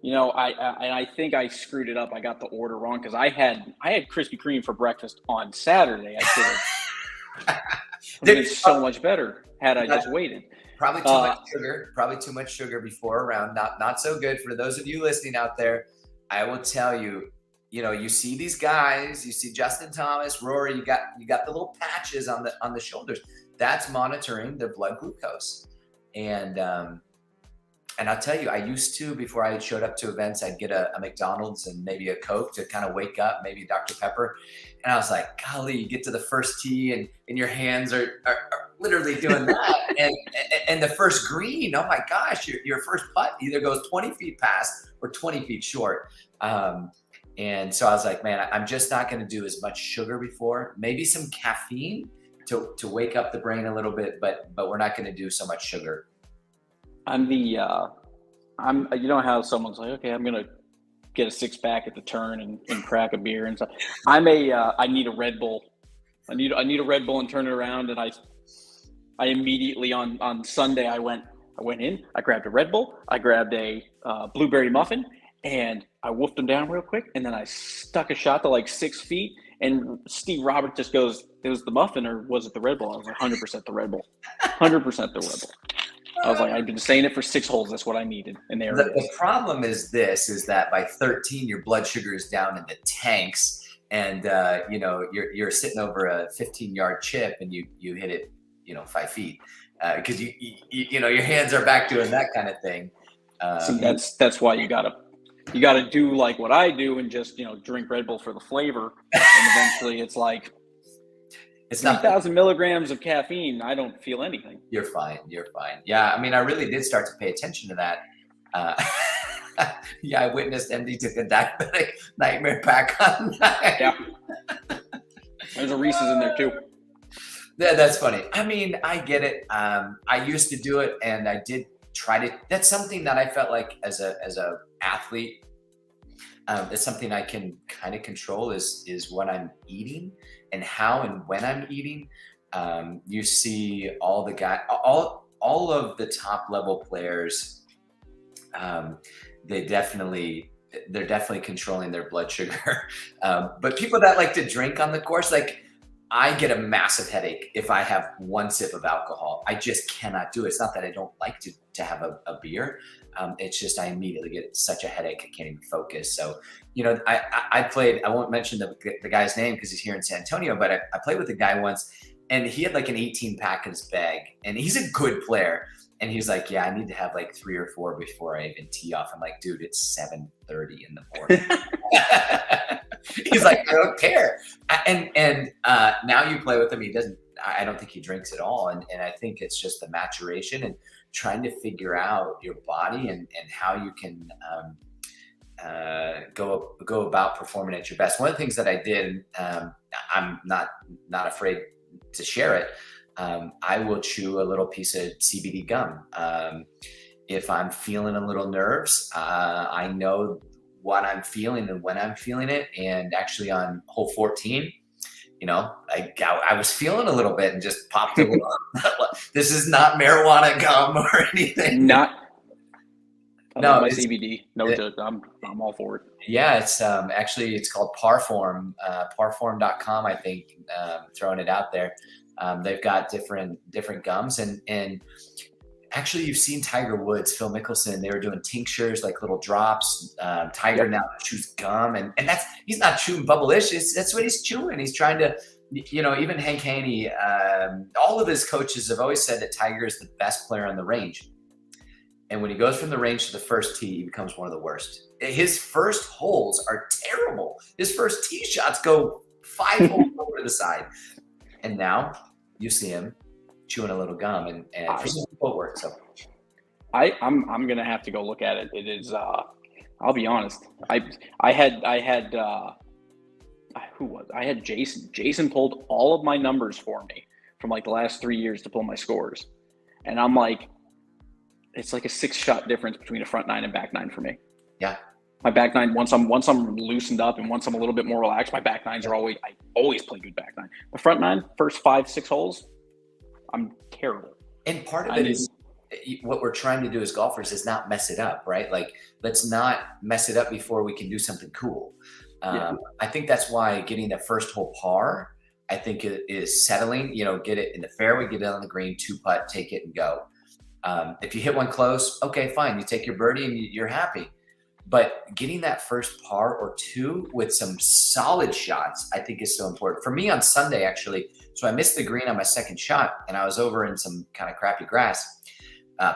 I think I screwed it up. I got the order wrong, because I had Krispy Kreme for breakfast on Saturday. I should have been so much better had I just waited. Probably too much sugar. Probably too much sugar before a round. Not so good for those of you listening out there. I will tell you. You see these guys, you see Justin Thomas, Rory, you got the little patches on the shoulders. That's monitoring their blood glucose. And I'll tell you, I used to, before I showed up to events, I'd get a McDonald's and maybe a Coke to kind of wake up, maybe Dr. Pepper. And I was like, golly, you get to the first tee and your hands are literally doing that. and the first green, oh my gosh, your first putt either goes 20 feet past or 20 feet short. And so I was like, man, I'm just not going to do as much sugar before. Maybe some caffeine to wake up the brain a little bit, but we're not going to do so much sugar. I'm you know how someone's like, okay, I'm gonna get a 6-pack at the turn and crack a beer and stuff. I need a Red Bull. I need a Red Bull and turn it around. And I immediately on Sunday I went in, I grabbed a Red Bull, I grabbed a blueberry muffin, and I wolfed them down real quick, and then I stuck a shot to like 6 feet. And Steve Robert just goes, "It was the muffin, or was it the Red Bull?" I was like, 100% the Red Bull, 100% the Red Bull. I was like, I've been saying it for 6 holes. That's what I needed. And there it is. The problem is that by 13, your blood sugar is down in the tanks, and you're sitting over a 15-yard chip, and you hit it 5 feet because your hands are back doing that kind of thing. See, that's why you gotta do like what I do and just drink Red Bull for the flavor, and eventually it's like. It's 3,000 milligrams of caffeine. I don't feel anything. You're fine. Yeah, I mean, I really did start to pay attention to that. Yeah, I witnessed MD took a diabetic nightmare pack on that. Yeah. There's a Reese's in there too. Yeah, that's funny. I mean, I get it. I used to do it, and I did try to. That's something that I felt like as a athlete. It's something I can kind of control is what I'm eating and how and when I'm eating. You see all of the top level players. They're definitely controlling their blood sugar. But people that like to drink on the course, like I get a massive headache if I have 1 sip of alcohol. I just cannot do it. It's not that I don't like to have a beer. It's just I immediately get such a headache I can't even focus. So, I played. I won't mention the guy's name because he's here in San Antonio, but I played with a guy once, and he had like an 18-pack in his bag, and he's a good player. And he's like, "Yeah, I need to have like 3 or 4 before I even tee off." I'm like, "Dude, it's 7:30 in the morning." He's like, "I don't care." And now you play with him. He doesn't. I don't think he drinks at all. And I think it's just the maturation and trying to figure out your body and how you can go about performing at your best. One of the things that I did, I'm not afraid to share it. I will chew a little piece of CBD gum. If I'm feeling a little nerves, I know what I'm feeling and when I'm feeling it. And actually on hole 14, I was feeling a little bit and just popped a little. This is not marijuana gum or anything. No, it's CBD. No joke. I'm all for it. Yeah, it's actually it's called Parform. Parform.com, I think. Throwing it out there. They've got different gums and actually you've seen Tiger Woods, Phil Mickelson. They were doing tinctures, like little drops. Tiger now chews gum, and he's not chewing bubblicious. That's what he's chewing. He's trying to, even Hank Haney, all of his coaches have always said that Tiger is the best player on the range. And when he goes from the range to the first tee, he becomes one of the worst. His first holes are terrible. His first tee shots go 5 holes over to the side, and now you see him chewing a little gum, and for some people it works. So I'm gonna have to go look at it. It is I'll be honest. I had Jason. Jason pulled all of my numbers for me from like the last 3 years to pull my scores, and I'm like, it's like a 6-shot difference between a front 9 and back 9 for me. Yeah. My back 9, once I'm loosened up and once I'm a little bit more relaxed, my back 9s are I always play good back 9. The front 9, first 5-6 holes, I'm terrible. And part of it is what we're trying to do as golfers is not mess it up, right? Like, let's not mess it up before we can do something cool. I think that's why getting that first hole par, I think it is settling, get it in the fairway, get it on the green, 2-putt, take it and go. If you hit one close, okay, fine. You take your birdie and you're happy. But getting that first par or 2 with some solid shots, I think is so important. For me on Sunday, actually, so I missed the green on my second shot, and I was over in some kind of crappy grass,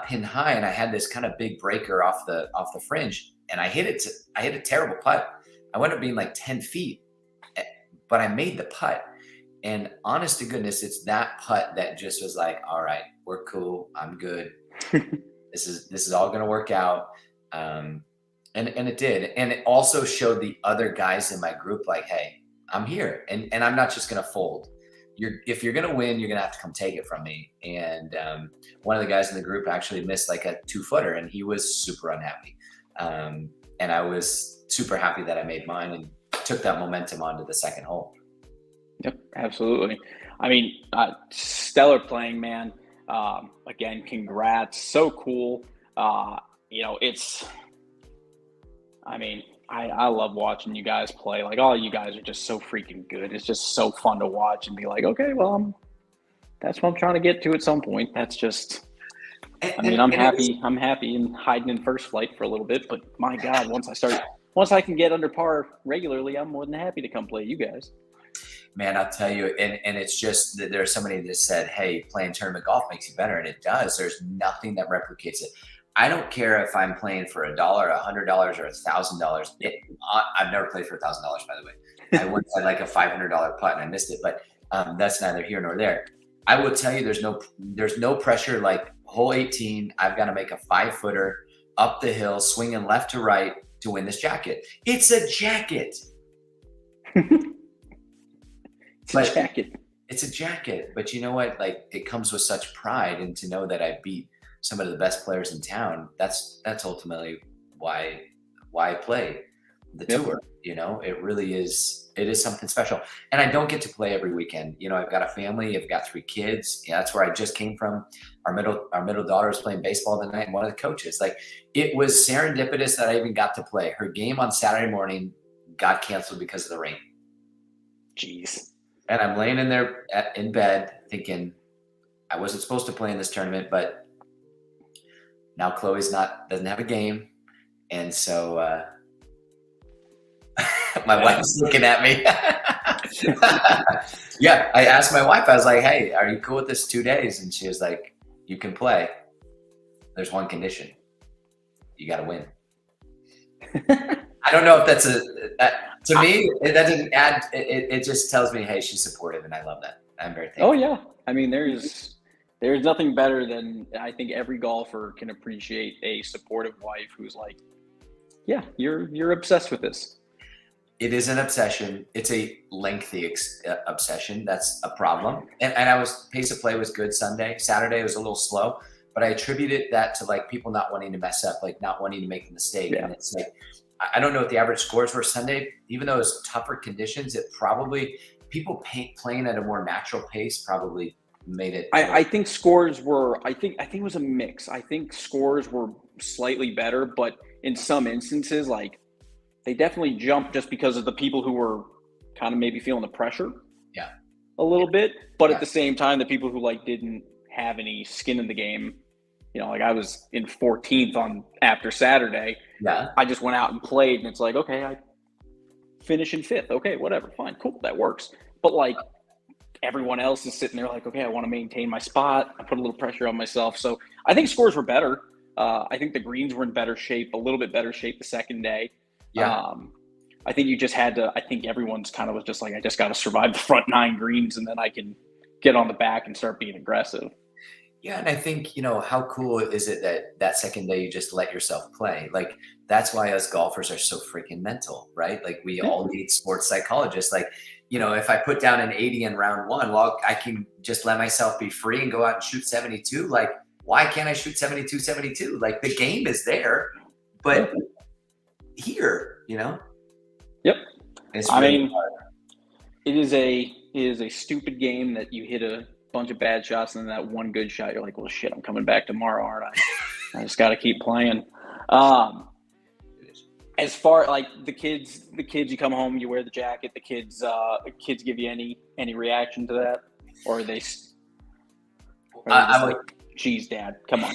pin high, and I had this kind of big breaker off the fringe, and I hit a terrible putt. I wound up being like 10 feet, but I made the putt. And honest to goodness, it's that putt that just was like, all right, we're cool. I'm good. This is all going to work out. And it did. And it also showed the other guys in my group, like, hey, I'm here and I'm not just going to fold. if you're going to win, you're going to have to come take it from me. And one of the guys in the group actually missed like a 2-footer, and he was super unhappy. And I was super happy that I made mine and took that momentum onto the second hole. Yep, absolutely. I mean, stellar playing, man. Again, congrats. So cool. You know, I love watching you guys play. Like, all you guys are just so freaking good. It's just so fun to watch and be like, okay, well, that's what I'm trying to get to at some point. That's just, I'm happy and hiding in first flight for a little bit, but my God, once I can get under par regularly, I'm more than happy to come play you guys. Man, I'll tell you, and it's just that there's somebody that said, hey, playing tournament golf makes you better, and it does. There's nothing that replicates it. I don't care if I'm playing for $1, $100, or $1,000. I've never played for $1,000, by the way. I once had like a $500 putt and I missed it, but that's neither here nor there. I will tell you, there's no pressure. Like hole 18, I've got to make a 5-footer up the hill, swinging left to right to win this jacket. It's a jacket. It's a jacket, but you know what? Like, it comes with such pride, and to know that I beat some of the best players in town, that's ultimately why I play the tour. You know, it really is. It is something special, and I don't get to play every weekend. You know, I've got a family. I've got 3 kids. Yeah, that's where I just came from. Our middle daughter was playing baseball tonight, and one of the coaches, like, it was serendipitous that I even got to play. Her game on Saturday morning got canceled because of the rain. Jeez. And I'm laying in there in bed thinking, I wasn't supposed to play in this tournament, but now Chloe's doesn't have a game. And so my wife's looking at me. Yeah, I asked my wife, I was like, hey, are you cool with this 2 days? And she was like, you can play. There's one condition. You got to win. I don't know if that's to me, that doesn't add, it just tells me, hey, she's supportive, and I love that. I'm very thankful. Oh, yeah. I mean, there's nothing better than, I think every golfer can appreciate a supportive wife who's like, yeah, you're obsessed with this. It is an obsession. It's a lengthy obsession. That's a problem. And pace of play was good Sunday. Saturday was a little slow, but I attributed that to like people not wanting to mess up, like not wanting to make a mistake. Yeah. And it's like, I don't know what the average scores were Sunday, even though it was tougher conditions. It probably, people playing at a more natural pace probably made it. I think scores were, I think it was a mix. I think scores were slightly better, but in some instances, like, they definitely jumped just because of the people who were kind of maybe feeling the pressure. Yeah. A little bit. But at the same time, the people who like didn't have any skin in the game, you know, like I was in 14th after Saturday. Yeah. I just went out and played, and it's like, okay, I finish in 5th. Okay, whatever, fine, cool, that works. But like, everyone else is sitting there like, okay, I want to maintain my spot. I put a little pressure on myself. So I think scores were better. I think the greens were in better shape, a little bit better shape the second day. Yeah. I think you just had to, I think everyone's kind of was just like, I just got to survive the front 9 greens, and then I can get on the back and start being aggressive. Yeah. And I think, you know, how cool is it that second day you just let yourself play? Like, that's why us golfers are so freaking mental, right? Like, we all need sports psychologists. Like, you know, if I put down an 80 in round 1, well, I can just let myself be free and go out and shoot 72. Like, why can't I shoot 72? Like, the game is there, but here, you know? Yep. It's really hard. It is a stupid game that you hit a bunch of bad shots, and then that one good shot, you're like, well, shit, I'm coming back tomorrow, aren't I? I just got to keep playing. As far like the kids, you come home, you wear the jacket. The kids give you any reaction to that, or are they? I'm like, geez, Dad, come on.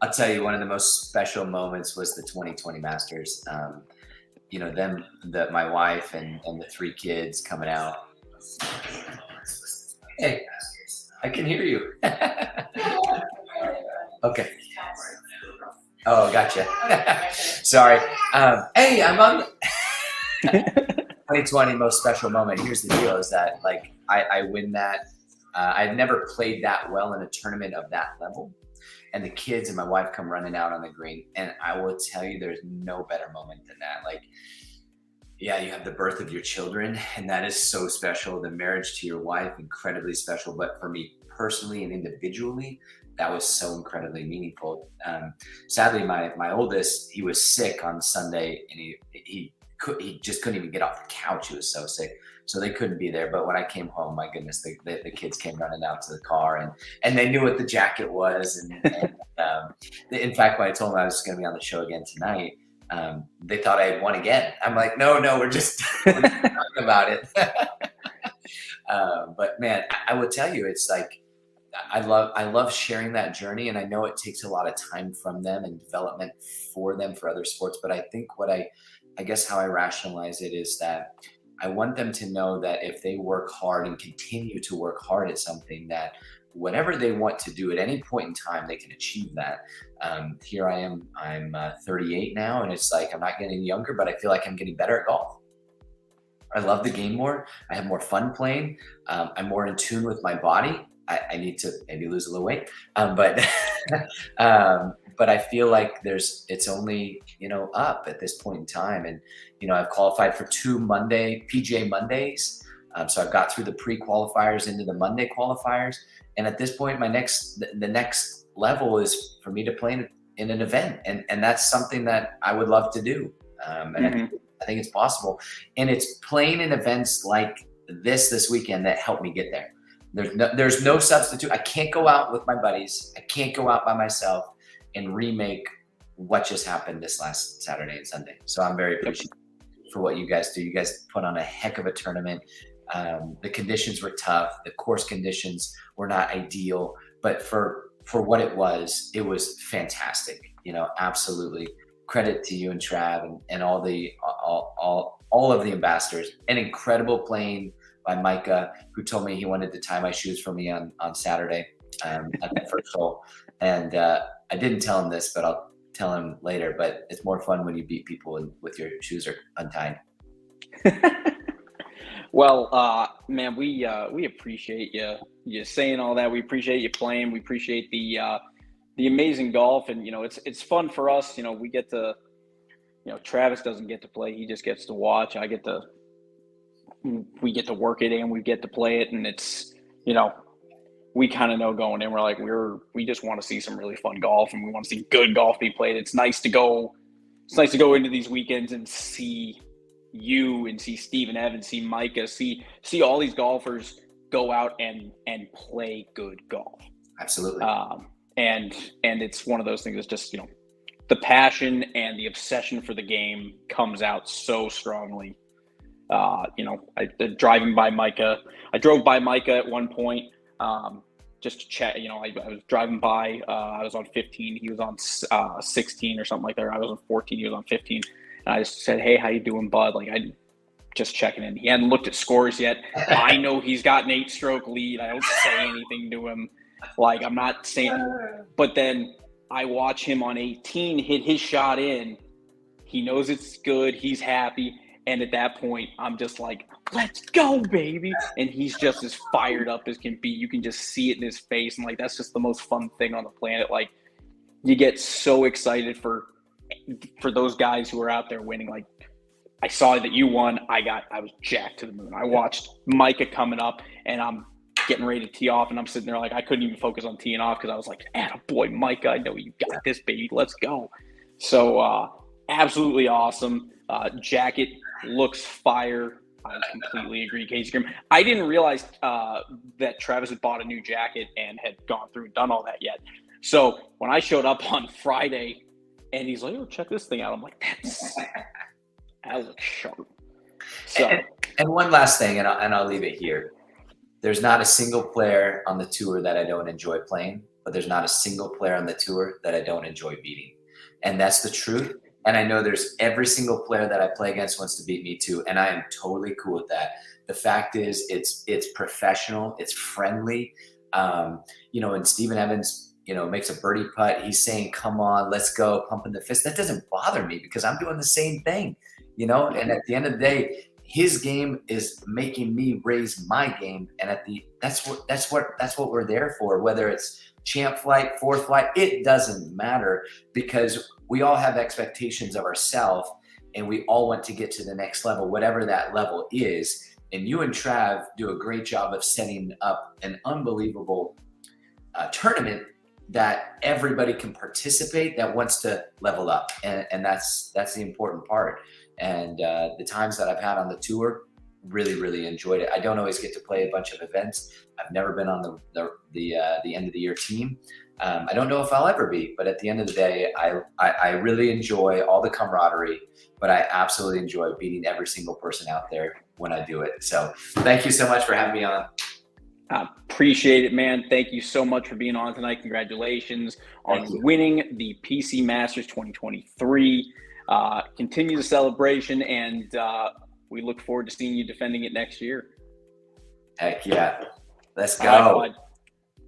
I'll tell you, one of the most special moments was the 2020 Masters. You know, my wife and the 3 kids coming out. Hey, I can hear you. Okay. Oh, gotcha. Sorry. Hey, I'm on 2020 most special moment. Here's the deal: is that like I win that. I've never played that well in a tournament of that level. And the kids and my wife come running out on the green. And I will tell you, there's no better moment than that. Like, Yeah, you have the birth of your children, and that is so special. The marriage to your wife, incredibly special. But for me personally and individually, that was so incredibly meaningful. Sadly, my oldest, he was sick on Sunday, and he just couldn't even get off the couch. He was so sick, so they couldn't be there. But when I came home, my goodness, the kids came running out to the car, and they knew what the jacket was. And in fact, when I told them I was going to be on the show again tonight, they thought I had won again. I'm like, no, we're just talking about it. But man, I would tell you, it's like, I love sharing that journey. And I know it takes a lot of time from them and development for them for other sports. But I think I guess how I rationalize it is that I want them to know that if they work hard and continue to work hard at something, that whatever they want to do at any point in time, they can achieve that. Here I am, I'm 38 now, and it's like, I'm not getting younger, but I feel like I'm getting better at golf. I love the game more. I have more fun playing. I'm more in tune with my body. I need to maybe lose a little weight, but but I feel like it's only, up at this point in time. And I've qualified for 2 PGA Mondays, so I've got through the pre-qualifiers into the Monday qualifiers. And at this point, the next level is for me to play in an event, and that's something that I would love to do. And I think it's possible, and it's playing in events like this weekend that helped me get there. There's no substitute. I can't go out with my buddies. I can't go out by myself and remake what just happened this last Saturday and Sunday. So I'm very appreciative for what you guys do. You guys put on a heck of a tournament. The conditions were tough. The course conditions were not ideal, but for what it was fantastic. Absolutely. Credit to you and Trav and all of the ambassadors. An incredible playing by Micah, who told me he wanted to tie my shoes for me on Saturday at the first hole. And I didn't tell him this, but I'll tell him later. But it's more fun when you beat people with your shoes are untied. Well, man, we appreciate you saying all that. We appreciate you playing. We appreciate the amazing golf, and it's fun for us. We get to, Travis doesn't get to play; he just gets to watch. We get to work it and we get to play it, and it's we kind of know going in, we're like, we just want to see some really fun golf, and we want to see good golf be played. It's nice to go into these weekends and see you and see Steve and Evan, see Micah, see all these golfers go out and play good golf. Absolutely. And it's one of those things that's just, the passion and the obsession for the game comes out so strongly. Driving by Micah, I drove by Micah at one point, just to chat. I was driving by, I was on 15, he was on 16 or something like that. I was on 14, he was on 15. And I just said, hey, how you doing, bud? Like, I just checking in. He hadn't looked at scores yet. I know he's got an 8-stroke lead. I don't say anything to him. Like, I'm not saying, but then I watch him on 18 hit his shot in. He knows it's good. He's happy. And at that point, I'm just like, let's go, baby. And he's just as fired up as can be. You can just see it in his face. And, like, that's just the most fun thing on the planet. Like, you get so excited for those guys who are out there winning. Like, I saw that you won. I was jacked to the moon. I watched Micah coming up, and I'm getting ready to tee off, and I'm sitting there like I couldn't even focus on teeing off because I was like, attaboy, Micah, I know you got this, baby. Let's go. So absolutely awesome. Jacket looks fire. I completely agree, Casey Grimm. I didn't realize that Travis had bought a new jacket and had gone through and done all that yet. So when I showed up on Friday and he's like, oh, check this thing out, I'm like, that looks sharp. So, and one last thing, and I'll leave it here. There's not a single player on the tour that I don't enjoy playing, but there's not a single player on the tour that I don't enjoy beating. And that's the truth. And I know there's every single player that I play against wants to beat me too. And I am totally cool with that. The fact is it's professional, it's friendly. And Steven Evans, makes a birdie putt. He's saying, come on, let's go, pumping the fist. That doesn't bother me because I'm doing the same thing, and at the end of the day, his game is making me raise my game. And that's what we're there for, whether it's champ flight, fourth flight, it doesn't matter because we all have expectations of ourselves. and we all want to get to the next level, whatever that level is. And you and Trav do a great job of setting up an unbelievable tournament that everybody can participate that wants to level up. And that's the important part. And the times that I've had on the tour, really enjoyed it. I don't always get to play a bunch of events. I've never been on the end of the year team. I don't know if I'll ever be, but at the end of the day, I really enjoy all the camaraderie, but I absolutely enjoy beating every single person out there when I do it. So thank you so much for having me on. I appreciate it, man. Thank you so much for being on tonight. Congratulations on winning the PC Masters 2023. Continue the celebration, and we look forward to seeing you defending it next year. Heck yeah. Let's go. Right, bud.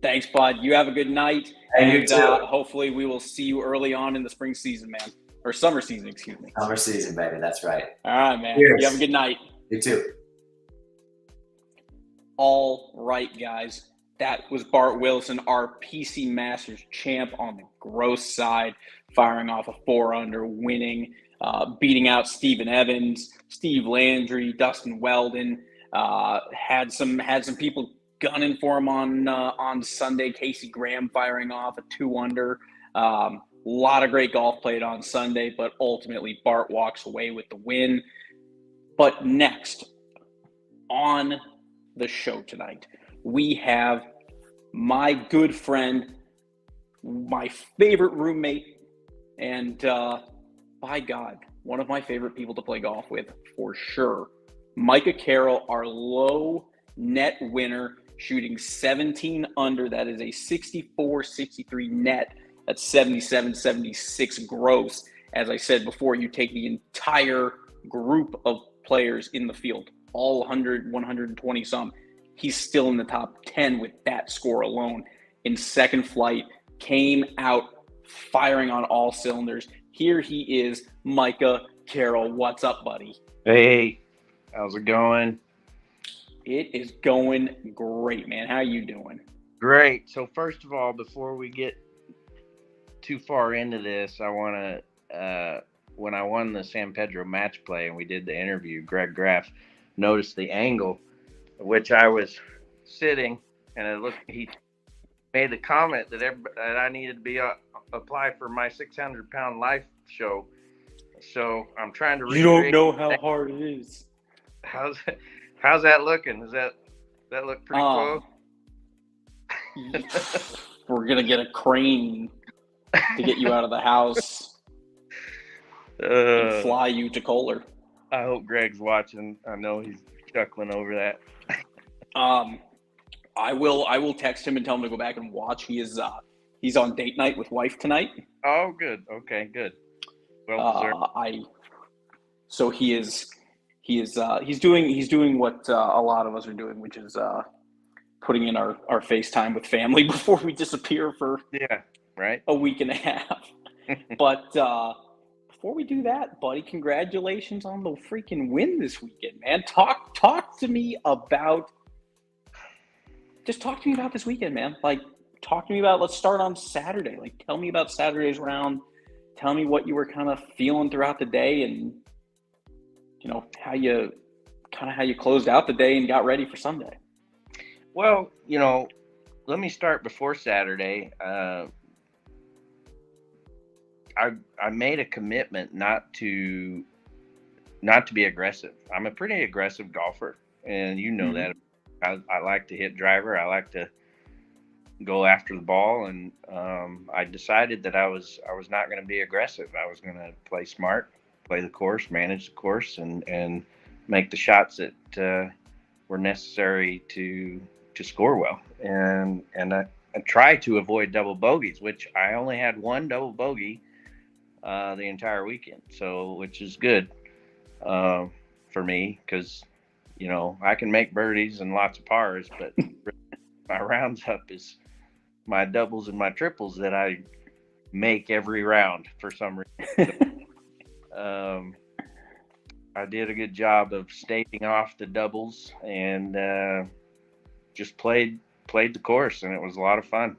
Thanks, bud. You have a good night. And you too. Hopefully we will see you early on in the spring season, man. Or summer season, excuse me. Summer season, baby. That's right. All right, man. Cheers. You have a good night. You too. All right, guys. That was Bart Wilson, our PC Masters champ on the gross side, firing off a 4-under, winning, beating out Steven Evans, Steve Landry, Dustin Weldon. Had some people gunning for him on Sunday. Casey Graham firing off a 2-under. A lot of great golf played on Sunday, but ultimately Bart walks away with the win. But next on the show tonight, we have my good friend, my favorite roommate, and by God, one of my favorite people to play golf with for sure. Micah Carroll, our low net winner, shooting 17 under. That is a 64-63 net. That's 77-76 gross. As I said before, you take the entire group of players in the field, all 100, 120 some. He's still in the top 10 with that score alone. In second flight, came out firing on all cylinders. Here he is, Micah Carroll. What's up, buddy? Hey, how's it going? It is going great, man. How you doing? Great. So first of all, before we get too far into this, I want to, when I won the San Pedro match play and we did the interview, Greg Graff noticed the angle at which I was sitting, and he made the comment that I needed to apply for my 600-pound life show. So I'm trying to You don't know how hard it is. How's that looking? Does that look pretty close? We're gonna get a crane to get you out of the house and fly you to Kohler. I hope Greg's watching. I know he's chuckling over that. I will text him and tell him to go back and watch. He's on date night with wife tonight. Oh, good. Okay, good. Well deserved. So he's doing what a lot of us are doing, which is putting in our FaceTime with family before we disappear for a week and a half. But before we do that, buddy, congratulations on the freaking win this weekend, man. Talk to me about this weekend, man. Like, talk to me about, let's start on Saturday. Like, tell me about Saturday's round. Tell me what you were kind of feeling throughout the day, and how you closed out the day and got ready for Sunday. Well, let me start before Saturday. I made a commitment not to be aggressive. I'm a pretty aggressive golfer, and that. I like to hit driver. I like to go after the ball, and I decided that I was not going to be aggressive. I was going to play smart, play the course, manage the course, and make the shots that were necessary to score well. And I try to avoid double bogeys, which I only had one double bogey the entire weekend, so which is good for me, because I can make birdies and lots of pars, but my rounds up is my doubles and my triples that I make every round for some reason. I did a good job of staving off the doubles and just played the course, and it was a lot of fun.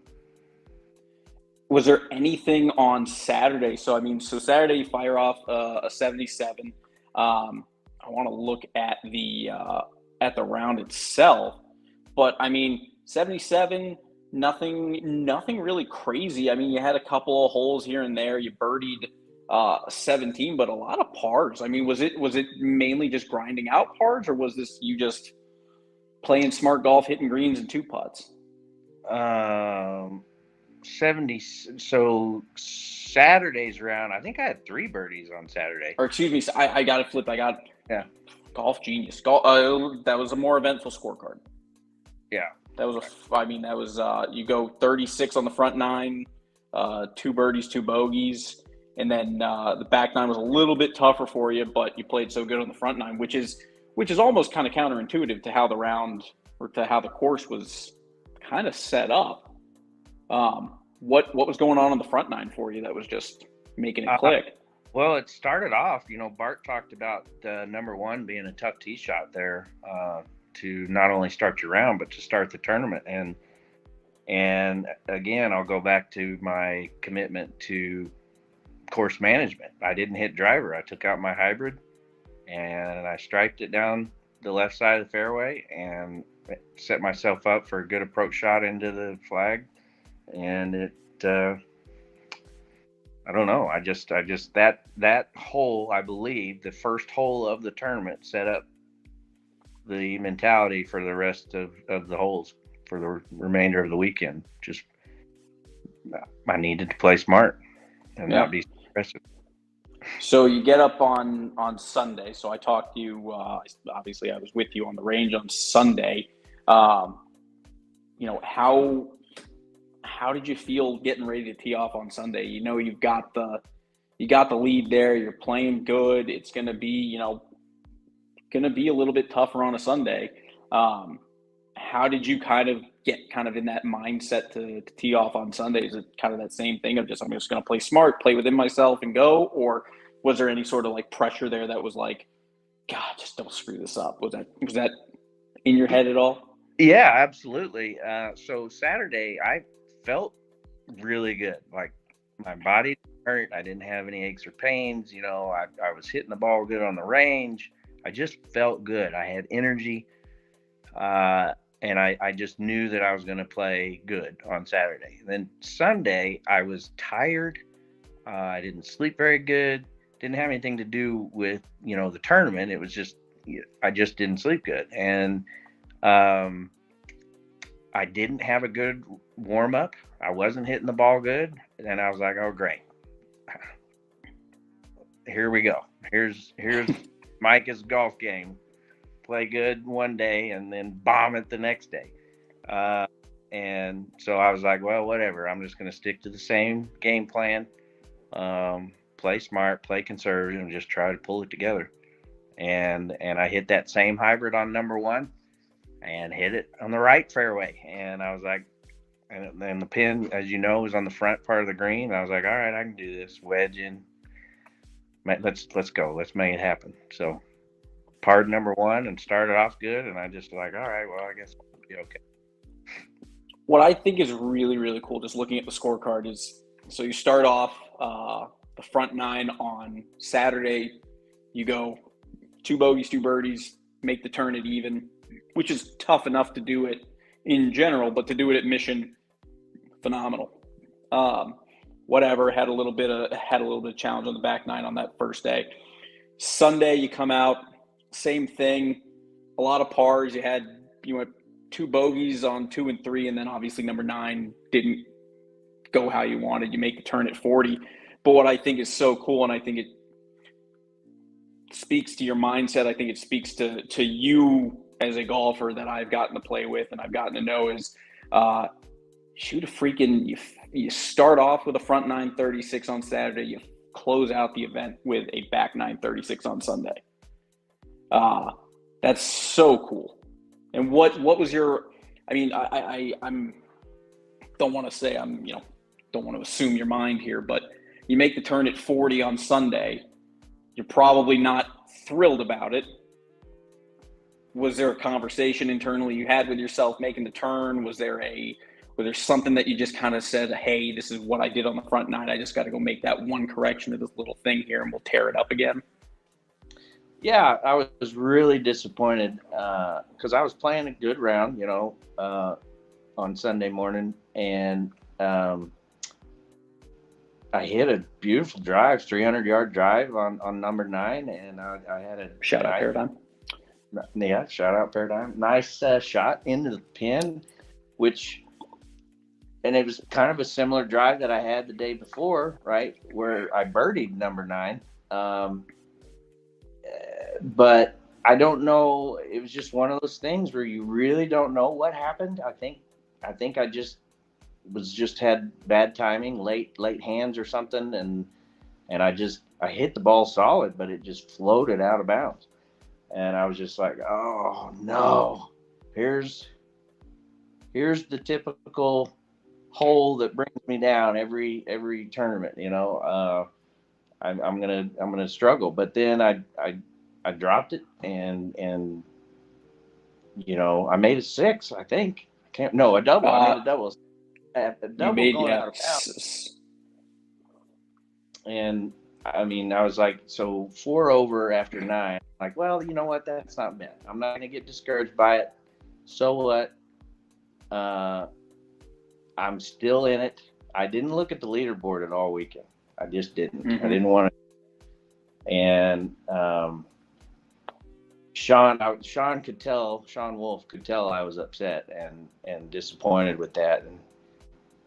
Was there anything on Saturday? So, I mean, so Saturday you fire off a 77. I want to look at the round itself, but I mean, 77, nothing really crazy. I mean, you had a couple of holes here and there. You birdied 17, but a lot of pars. I mean, was it mainly just grinding out pars, or was this you just playing smart golf, hitting greens and two putts? 70. So Saturday's round, I think I had 3 birdies on Saturday. Or excuse me, I got it flipped. I got Golf Genius. That was a more eventful scorecard. Yeah, that was you go 36 on the front 9, 2 birdies, 2 bogeys, and then the back 9 was a little bit tougher for you, but you played so good on the front 9, which is almost kind of counterintuitive to how the round, or to how the course was kind of set up. What was going on the front 9 for you that was just making it click? Well, it started off, Bart talked about number 1 being a tough tee shot there to not only start your round, but to start the tournament. And again, I'll go back to my commitment to course management. I didn't hit driver. I took out my hybrid and I striped it down the left side of the fairway and set myself up for a good approach shot into the flag. And it, I don't know. I just that hole, I believe, the first hole of the tournament set up the mentality for the rest of the holes for the remainder of the weekend. Just, I needed to play smart and not be aggressive. So you get up on Sunday. So I talked to you, obviously I was with you on the range on Sunday. How did you feel getting ready to tee off on Sunday? You've got the lead there. You're playing good. It's going to be, a little bit tougher on a Sunday. How did you kind of get in that mindset to tee off on Sunday? Is it kind of that same thing of I'm just going to play smart, play within myself and go? Or was there any sort of like pressure there that was like, God, just don't screw this up? Was that in your head at all? Yeah, absolutely. So Saturday, I felt really good. Like my body hurt. I didn't have any aches or pains. I was hitting the ball good on the range. I just felt good. I had energy. And I just knew that I was going to play good on Saturday. And then Sunday, I was tired. I didn't sleep very good. Didn't have anything to do with, the tournament. It was just, I just didn't sleep good. And I didn't have a good warm up. I wasn't hitting the ball good. And I was like, oh, great. Here we go. Here's Micah's golf game. Play good one day and then bomb it the next day. And so I was like, well, whatever. I'm just going to stick to the same game plan. Play smart, play conservative, and just try to pull it together. And I hit that same hybrid on number 1 and hit it on the right fairway. And I was like, and then the pin, as you know, was on the front part of the green. I was like, all right, I can do this. Wedge in. Let's go. Let's make it happen. So parred number 1 and started off good. And I just like, all right, well, I guess I'll be okay. What I think is really, really cool, just looking at the scorecard, is so you start off the front 9 on Saturday. You go 2 bogeys, 2 birdies, make the turn at even, which is tough enough to do it in general, but to do it at Mission, phenomenal. Whatever, had a little bit of challenge on the back 9 on that first day. Sunday, you come out, same thing, a lot of pars. You went 2 bogeys on 2 and 3, and then obviously number 9 didn't go how you wanted. You make the turn at 40. But what I think is so cool, and I think it speaks to your mindset, I think it speaks to you as a golfer that I've gotten to play with and I've gotten to know, is shoot a freaking, you start off with a front 9 36 on Saturday, you close out the event with a back 9 36 on Sunday. That's so cool. And what was your, I mean, I'm don't want to say don't want to assume your mind here, but you make the turn at 40 on Sunday. You're probably not thrilled about it. Was there a conversation internally you had with yourself making the turn? Was there a where there's something that you just kind of said, hey, this is what I did on the front nine. I just got to go make that one correction to this little thing here, and we'll tear it up again? Yeah, I was really disappointed because I was playing a good round, you know, on Sunday morning, and I hit a beautiful drive, 300-yard drive on number 9, and I had a shout out Paradigm. Yeah, shout out Paradigm. Nice shot into the pin, and it was kind of a similar drive that I had the day before, right, where I birdied number 9. But I don't know. It was just one of those things where you really don't know what happened. I think I just had bad timing, late hands or something, and I hit the ball solid, but it just floated out of bounds, and I was just like, oh no, here's the typical hole that brings me down every tournament, you know. I'm gonna struggle, but then I dropped it, and you know, I made a 6, I think. A double. I made a double. A double going out of bounds. And I mean, I was like, so 4 over after 9. Like, well, you know what? That's not bad. I'm not gonna get discouraged by it. So what? I'm still in it. I didn't look at the leaderboard at all weekend. I just didn't. I didn't want to. And Sean Wolf could tell I was upset and disappointed with that.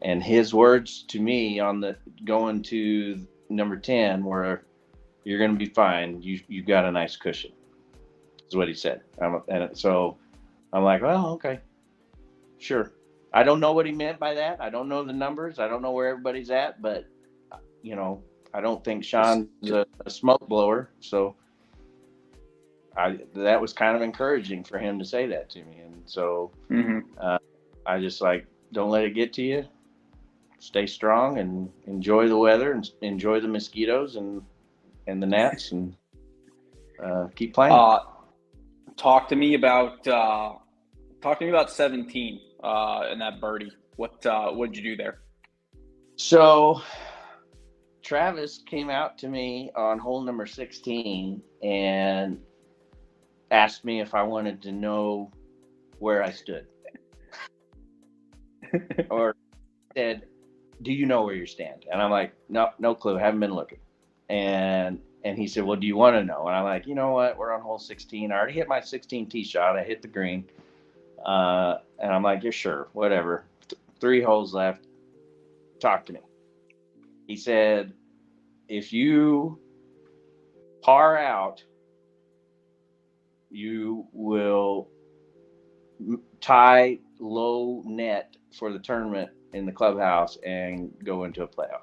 And his words to me on the going to number 10 were, "You're going to be fine. You've got a nice cushion," is what he said. And so I'm like, well, okay, sure. I don't know what he meant by that. I don't know the numbers. I don't know where everybody's at, but you know, I don't think Sean's a smoke blower. So that was kind of encouraging for him to say that to me. And so I just like, don't let it get to you. Stay strong and enjoy the weather and enjoy the mosquitoes and the gnats, and keep playing. Talk to me about 17 and that birdie. What'd you do there? So Travis came out to me on hole number 16 and asked me if I wanted to know where I stood. Or said, "Do you know where you stand?" And I'm like, no clue. Haven't been looking. And he said, "Well, do you want to know?" And I'm like, you know what? We're on hole 16. I already hit my 16 tee shot. I hit the green. And I'm like, yeah, sure, whatever. 3 holes left. Talk to me. He said, if you par out, you will tie low net for the tournament in the clubhouse and go into a playoff.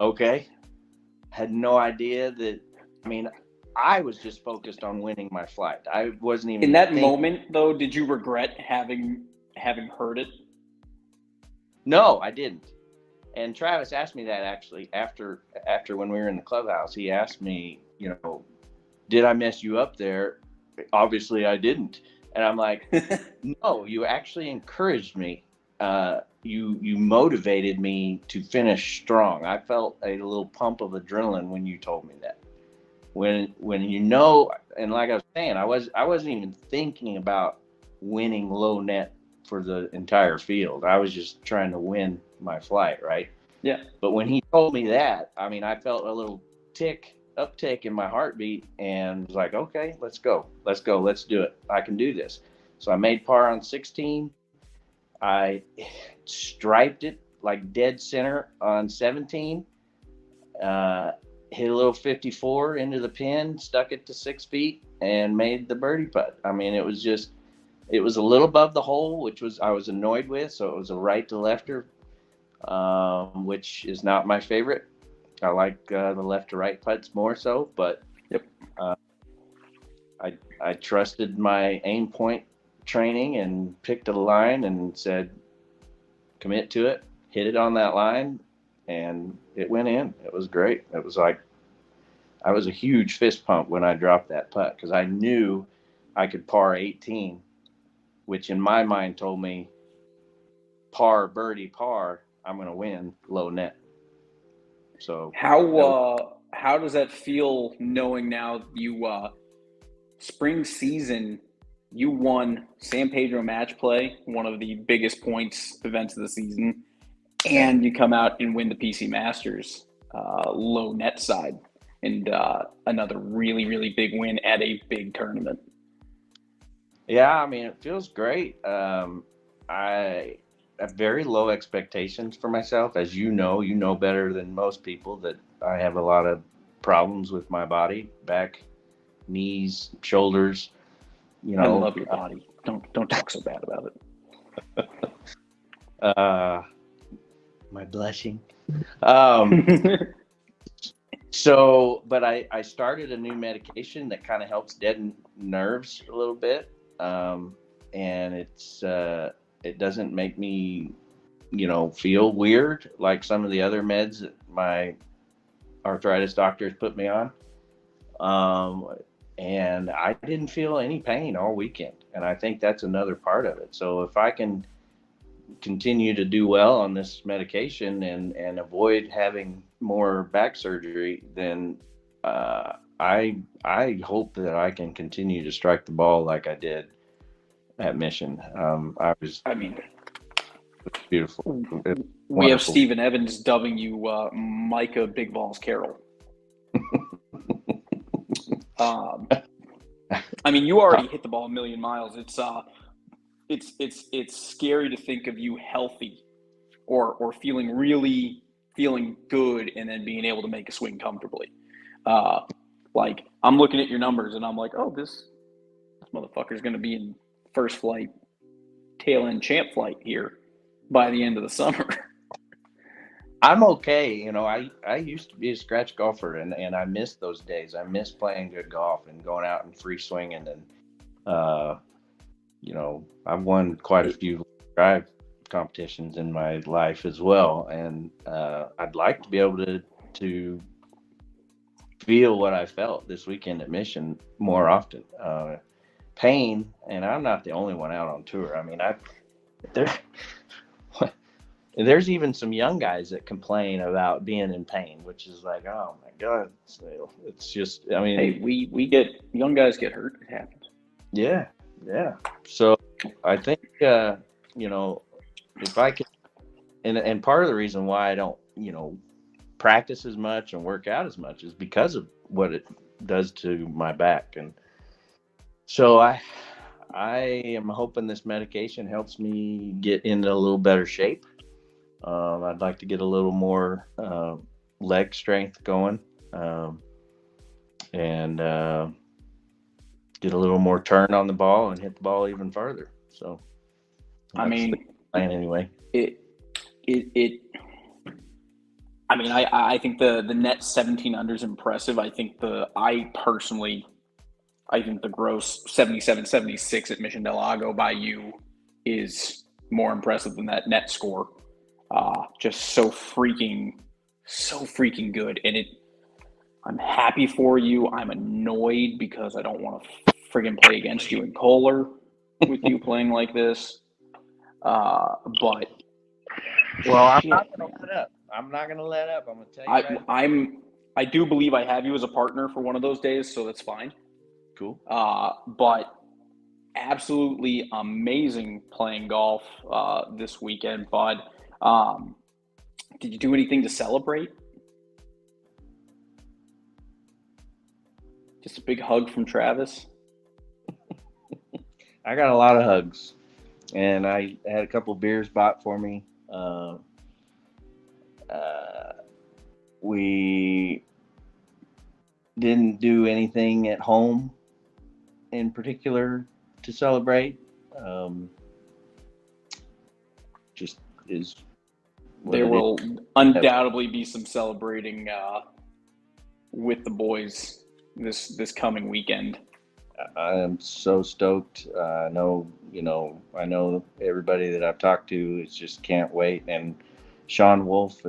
Okay. Had no idea that. I mean, I was just focused on winning my flight. I wasn't even in that moment, though. Did you regret having heard it? No, I didn't. And Travis asked me that actually after when we were in the clubhouse. He asked me, you know, did I mess you up there? Obviously, I didn't. And I'm like, no, you actually encouraged me. You motivated me to finish strong. I felt a little pump of adrenaline when you told me that. When you know, and like I was saying, I wasn't even thinking about winning low net for the entire field. I was just trying to win my flight, right? Yeah. But when he told me that, I mean, I felt a little uptick in my heartbeat, and was like, okay, let's go, let's do it. I can do this. So I made par on 16. I striped it like dead center on 17. Hit a little 54 into the pin, stuck it to 6 feet, and made the birdie putt. I mean, it was a little above the hole, which I was annoyed with. So it was a right to lefter, which is not my favorite. I like the left to right putts more so, but yep. I trusted my aim point training and picked a line and said, commit to it, hit it on that line, and it went in. It was great. It was like, I was a huge fist pump when I dropped that putt because I knew I could par 18 which in my mind told me par, birdie, par, I'm going to win low net. So how does that feel knowing now you spring season you won San Pedro match play, one of the biggest points events of the season, and you come out and win the PC Masters low net side, and another really, really big win at a big tournament. Yeah, I mean, it feels great. I have very low expectations for myself. As you know better than most people that I have a lot of problems with my body, back, knees, shoulders. You know, I love your body. Don't talk so bad about it. My blushing. So, but I started a new medication that kind of helps deaden nerves a little bit. And it doesn't make me, feel weird like some of the other meds that my arthritis doctors put me on. And I didn't feel any pain all weekend. And I think that's another part of it. So if I can continue to do well on this medication and avoid having more back surgery, then I hope that I can continue to strike the ball like I did at Mission. It's beautiful. It's we have Stephen Evans dubbing you Micah Big Balls Carroll. You already hit the ball a million miles. It's scary to think of you healthy or feeling good and then being able to make a swing comfortably. I'm looking at your numbers and I'm like, oh, this motherfucker's going to be in first flight, tail end champ flight here by the end of the summer. I'm okay. I used to be a scratch golfer and I miss those days. I miss playing good golf and going out and free swinging. And, I've won quite a few drive competitions in my life as well. And I'd like to be able to feel what I felt this weekend at Mission more often. Pain, and I'm not the only one out on tour. I mean, there's even some young guys that complain about being in pain, which is like, oh my God, it's just, hey, we get young guys get hurt. It happens. Yeah. So I think, if I could, and part of the reason why I don't, practice as much and work out as much is because of what it does to my back. And so I am hoping this medication helps me get into a little better shape. I'd like to get a little more leg strength going, and get a little more turn on the ball and hit the ball even farther. So, that's the plan anyway. I think the net 17 under is impressive. I think the gross 77-76 at Mission Del Lago by you is more impressive than that net score. Just so freaking good. And I'm happy for you. I'm annoyed because I don't want to friggin' play against you in Kohler with you playing like this. But I'm not going to let up. I'm not going to let up. I'm going to tell you. I do believe I have you as a partner for one of those days, so that's fine. Cool. But absolutely amazing playing golf this weekend, bud. Did you do anything to celebrate? Just a big hug from Travis. I got a lot of hugs, and I had a couple beers bought for me. We didn't do anything at home in particular to celebrate. Just is. There will undoubtedly be some celebrating with the boys this coming weekend. I am so stoked. I know everybody that I've talked to is just can't wait. And Sean Wolf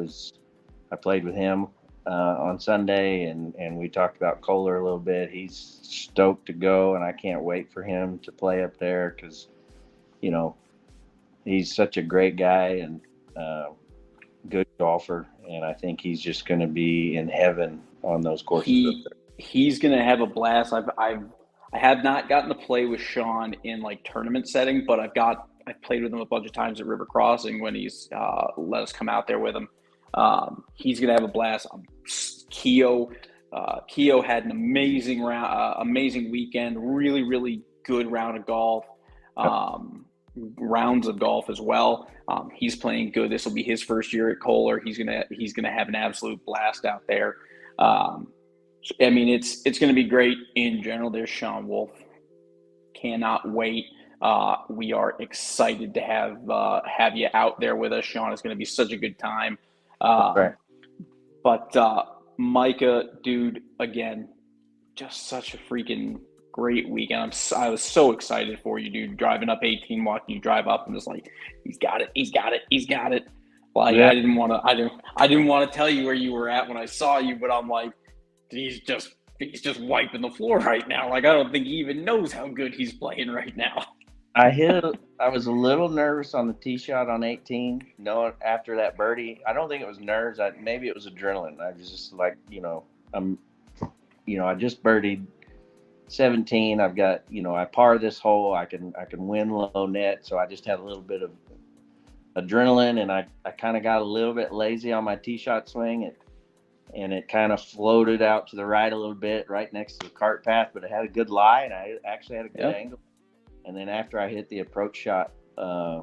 I played with him on Sunday and we talked about Kohler a little bit. He's stoked to go and I can't wait for him to play up there because you know, he's such a great guy and good golfer, and I think he's just going to be in heaven on those courses up there. He's gonna have a blast. I have not gotten to play with Sean in like tournament setting, but I've played with him a bunch of times at River Crossing when he's let us come out there with him. He's gonna have a blast. Keo had an amazing amazing weekend. Really, really good round of golf. Rounds of golf as well. He's playing good. This will be his first year at Kohler. He's gonna have an absolute blast out there. I mean, it's going to be great in general. There's Sean Wolf. Cannot wait. We are excited to have you out there with us, Sean. It's going to be such a good time. Right. But Micah, dude, again, just such a freaking great weekend. I was so excited for you, dude. Driving up 18, watching you drive up, and just like, he's got it. Like, yeah. I didn't want to tell you where you were at when I saw you, but I'm like, he's just wiping the floor right now. Like, I don't think he even knows how good he's playing right now. I was a little nervous on the tee shot on 18. No, after that birdie, I don't think it was nerves. Maybe it was adrenaline. I was just like, I just birdied 17. I've got, I par this hole. I can win low net. So I just had a little bit of adrenaline, and I kind of got a little bit lazy on my tee shot swing. And it kind of floated out to the right a little bit, right next to the cart path, but it had a good lie, and I actually had a good angle. And then after I hit the approach shot, I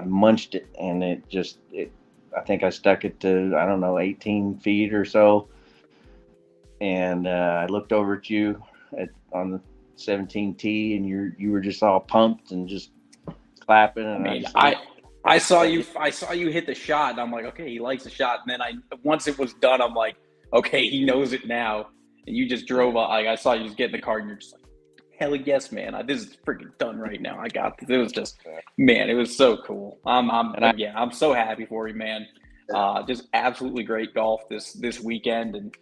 munched it, and I think I stuck it to, 18 feet or so. And I looked over at you on the 17 tee, and you were just all pumped and just clapping. And I saw you hit the shot, and I'm like, okay, he likes the shot. And then once it was done, I'm like, okay, he knows it now. And you just drove up. Like, I saw you just get in the car, and you're just like, hell yes, man. This is freaking done right now. I got this. It was just, man, it was so cool. I'm so happy for you, man. Just absolutely great golf this weekend, and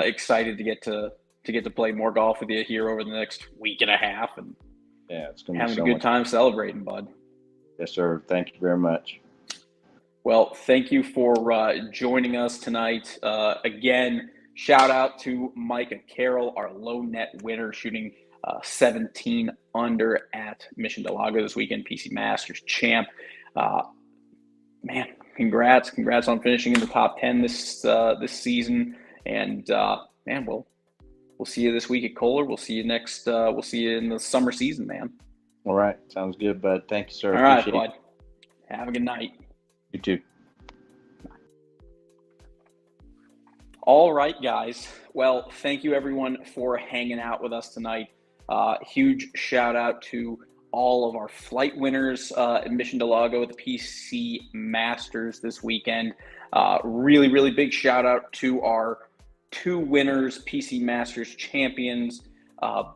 excited to get to play more golf with you here over the next week and a half, and it's gonna be having a good time celebrating, bud. Yes, sir. Thank you very much. Well, thank you for joining us tonight. Again, shout out to Micah Carroll, our low net winner, shooting 17 under at Mission Del Lago this weekend, PC Masters champ. Man, congrats on finishing in the top 10 this season. And man, we'll see you this week at Kohler. We'll see you we'll see you in the summer season, man. All right. Sounds good, bud. Thank you, sir. All right, bud. Have a good night. You too. All right, guys. Well, thank you, everyone, for hanging out with us tonight. Huge shout out to all of our flight winners at Mission Del Lago at the PC Masters this weekend. Really, really big shout out to our 2 winners, PC Masters champions,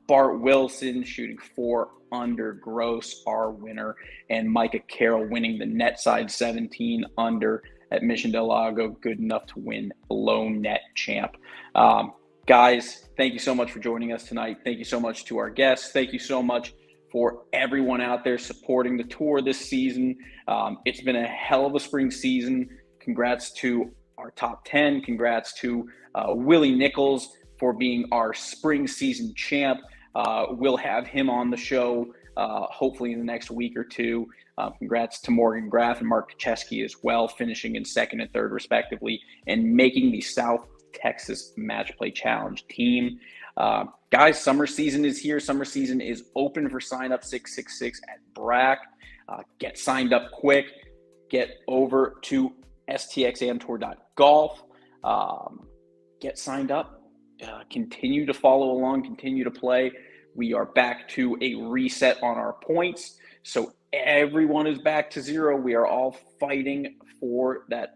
Bart Wilson shooting 4 under, gross, our winner, and Micah Carroll winning the net side 17 under at Mission Del Lago, good enough to win low net champ. Guys, thank you so much for joining us tonight. Thank you so much to our guests. Thank you so much for everyone out there supporting the tour this season. It's been a hell of a spring season. Congrats to our top 10. Congrats to Willie Nichols for being our spring season champ. We'll have him on the show hopefully in the next week or two. Congrats to Morgan Graff and Mark Kacheski as well, finishing in 2nd and 3rd respectively, and making the South Texas Match Play Challenge team. Guys, summer season is here. Summer season is open for sign up 666 at BRAC. Get signed up quick. Get over to stxamtour.golf. Get signed up. Continue to follow along. Continue to play. We are back to a reset on our points. So everyone is back to 0. We are all fighting for that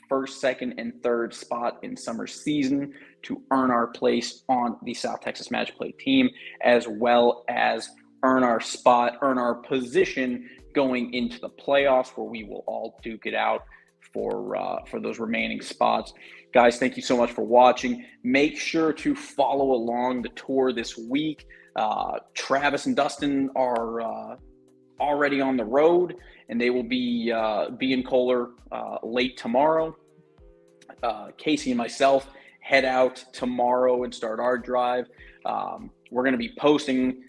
1st, 2nd, and 3rd spot in summer season to earn our place on the South Texas Match Play team, as well as earn our position going into the playoffs, where we will all duke it out. for those remaining spots. Guys, thank you so much for watching. Make sure to follow along the tour this week. Travis and Dustin are already on the road, and they will be in Kohler late tomorrow. Casey and myself head out tomorrow and start our drive. We're going to be posting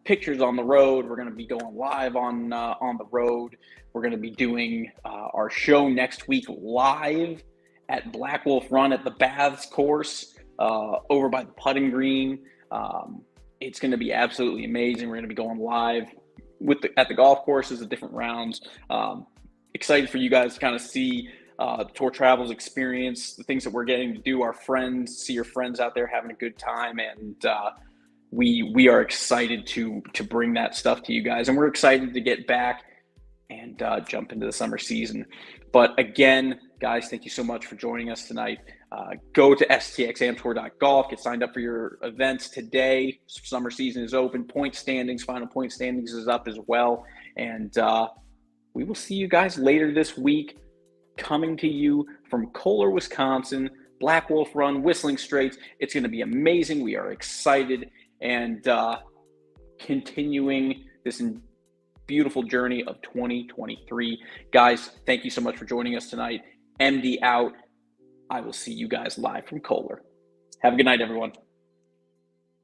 pictures on the road. We're going to be going live on the road. We're going to be doing our show next week live at Black Wolf Run at the Baths course over by the putting green. It's going to be absolutely amazing. We're going to be going live at the golf courses, the different rounds. Excited for you guys to kind of see the Tour Travels experience, the things that we're getting to do, our friends, see your friends out there having a good time, and we are excited to bring that stuff to you guys, and we're excited to get back and jump into the summer season. But again, guys, thank you so much for joining us tonight. Go to stxamtour.golf, get signed up for your events today. Summer season is open. Point standings, final point standings is up as well. And we will see you guys later this week, coming to you from Kohler, Wisconsin, Black Wolf Run, Whistling Straits. It's going to be amazing. We are excited and continuing this beautiful journey of 2023. Guys, thank you so much for joining us tonight. MD out. I will see you guys live from Kohler. Have a good night, everyone.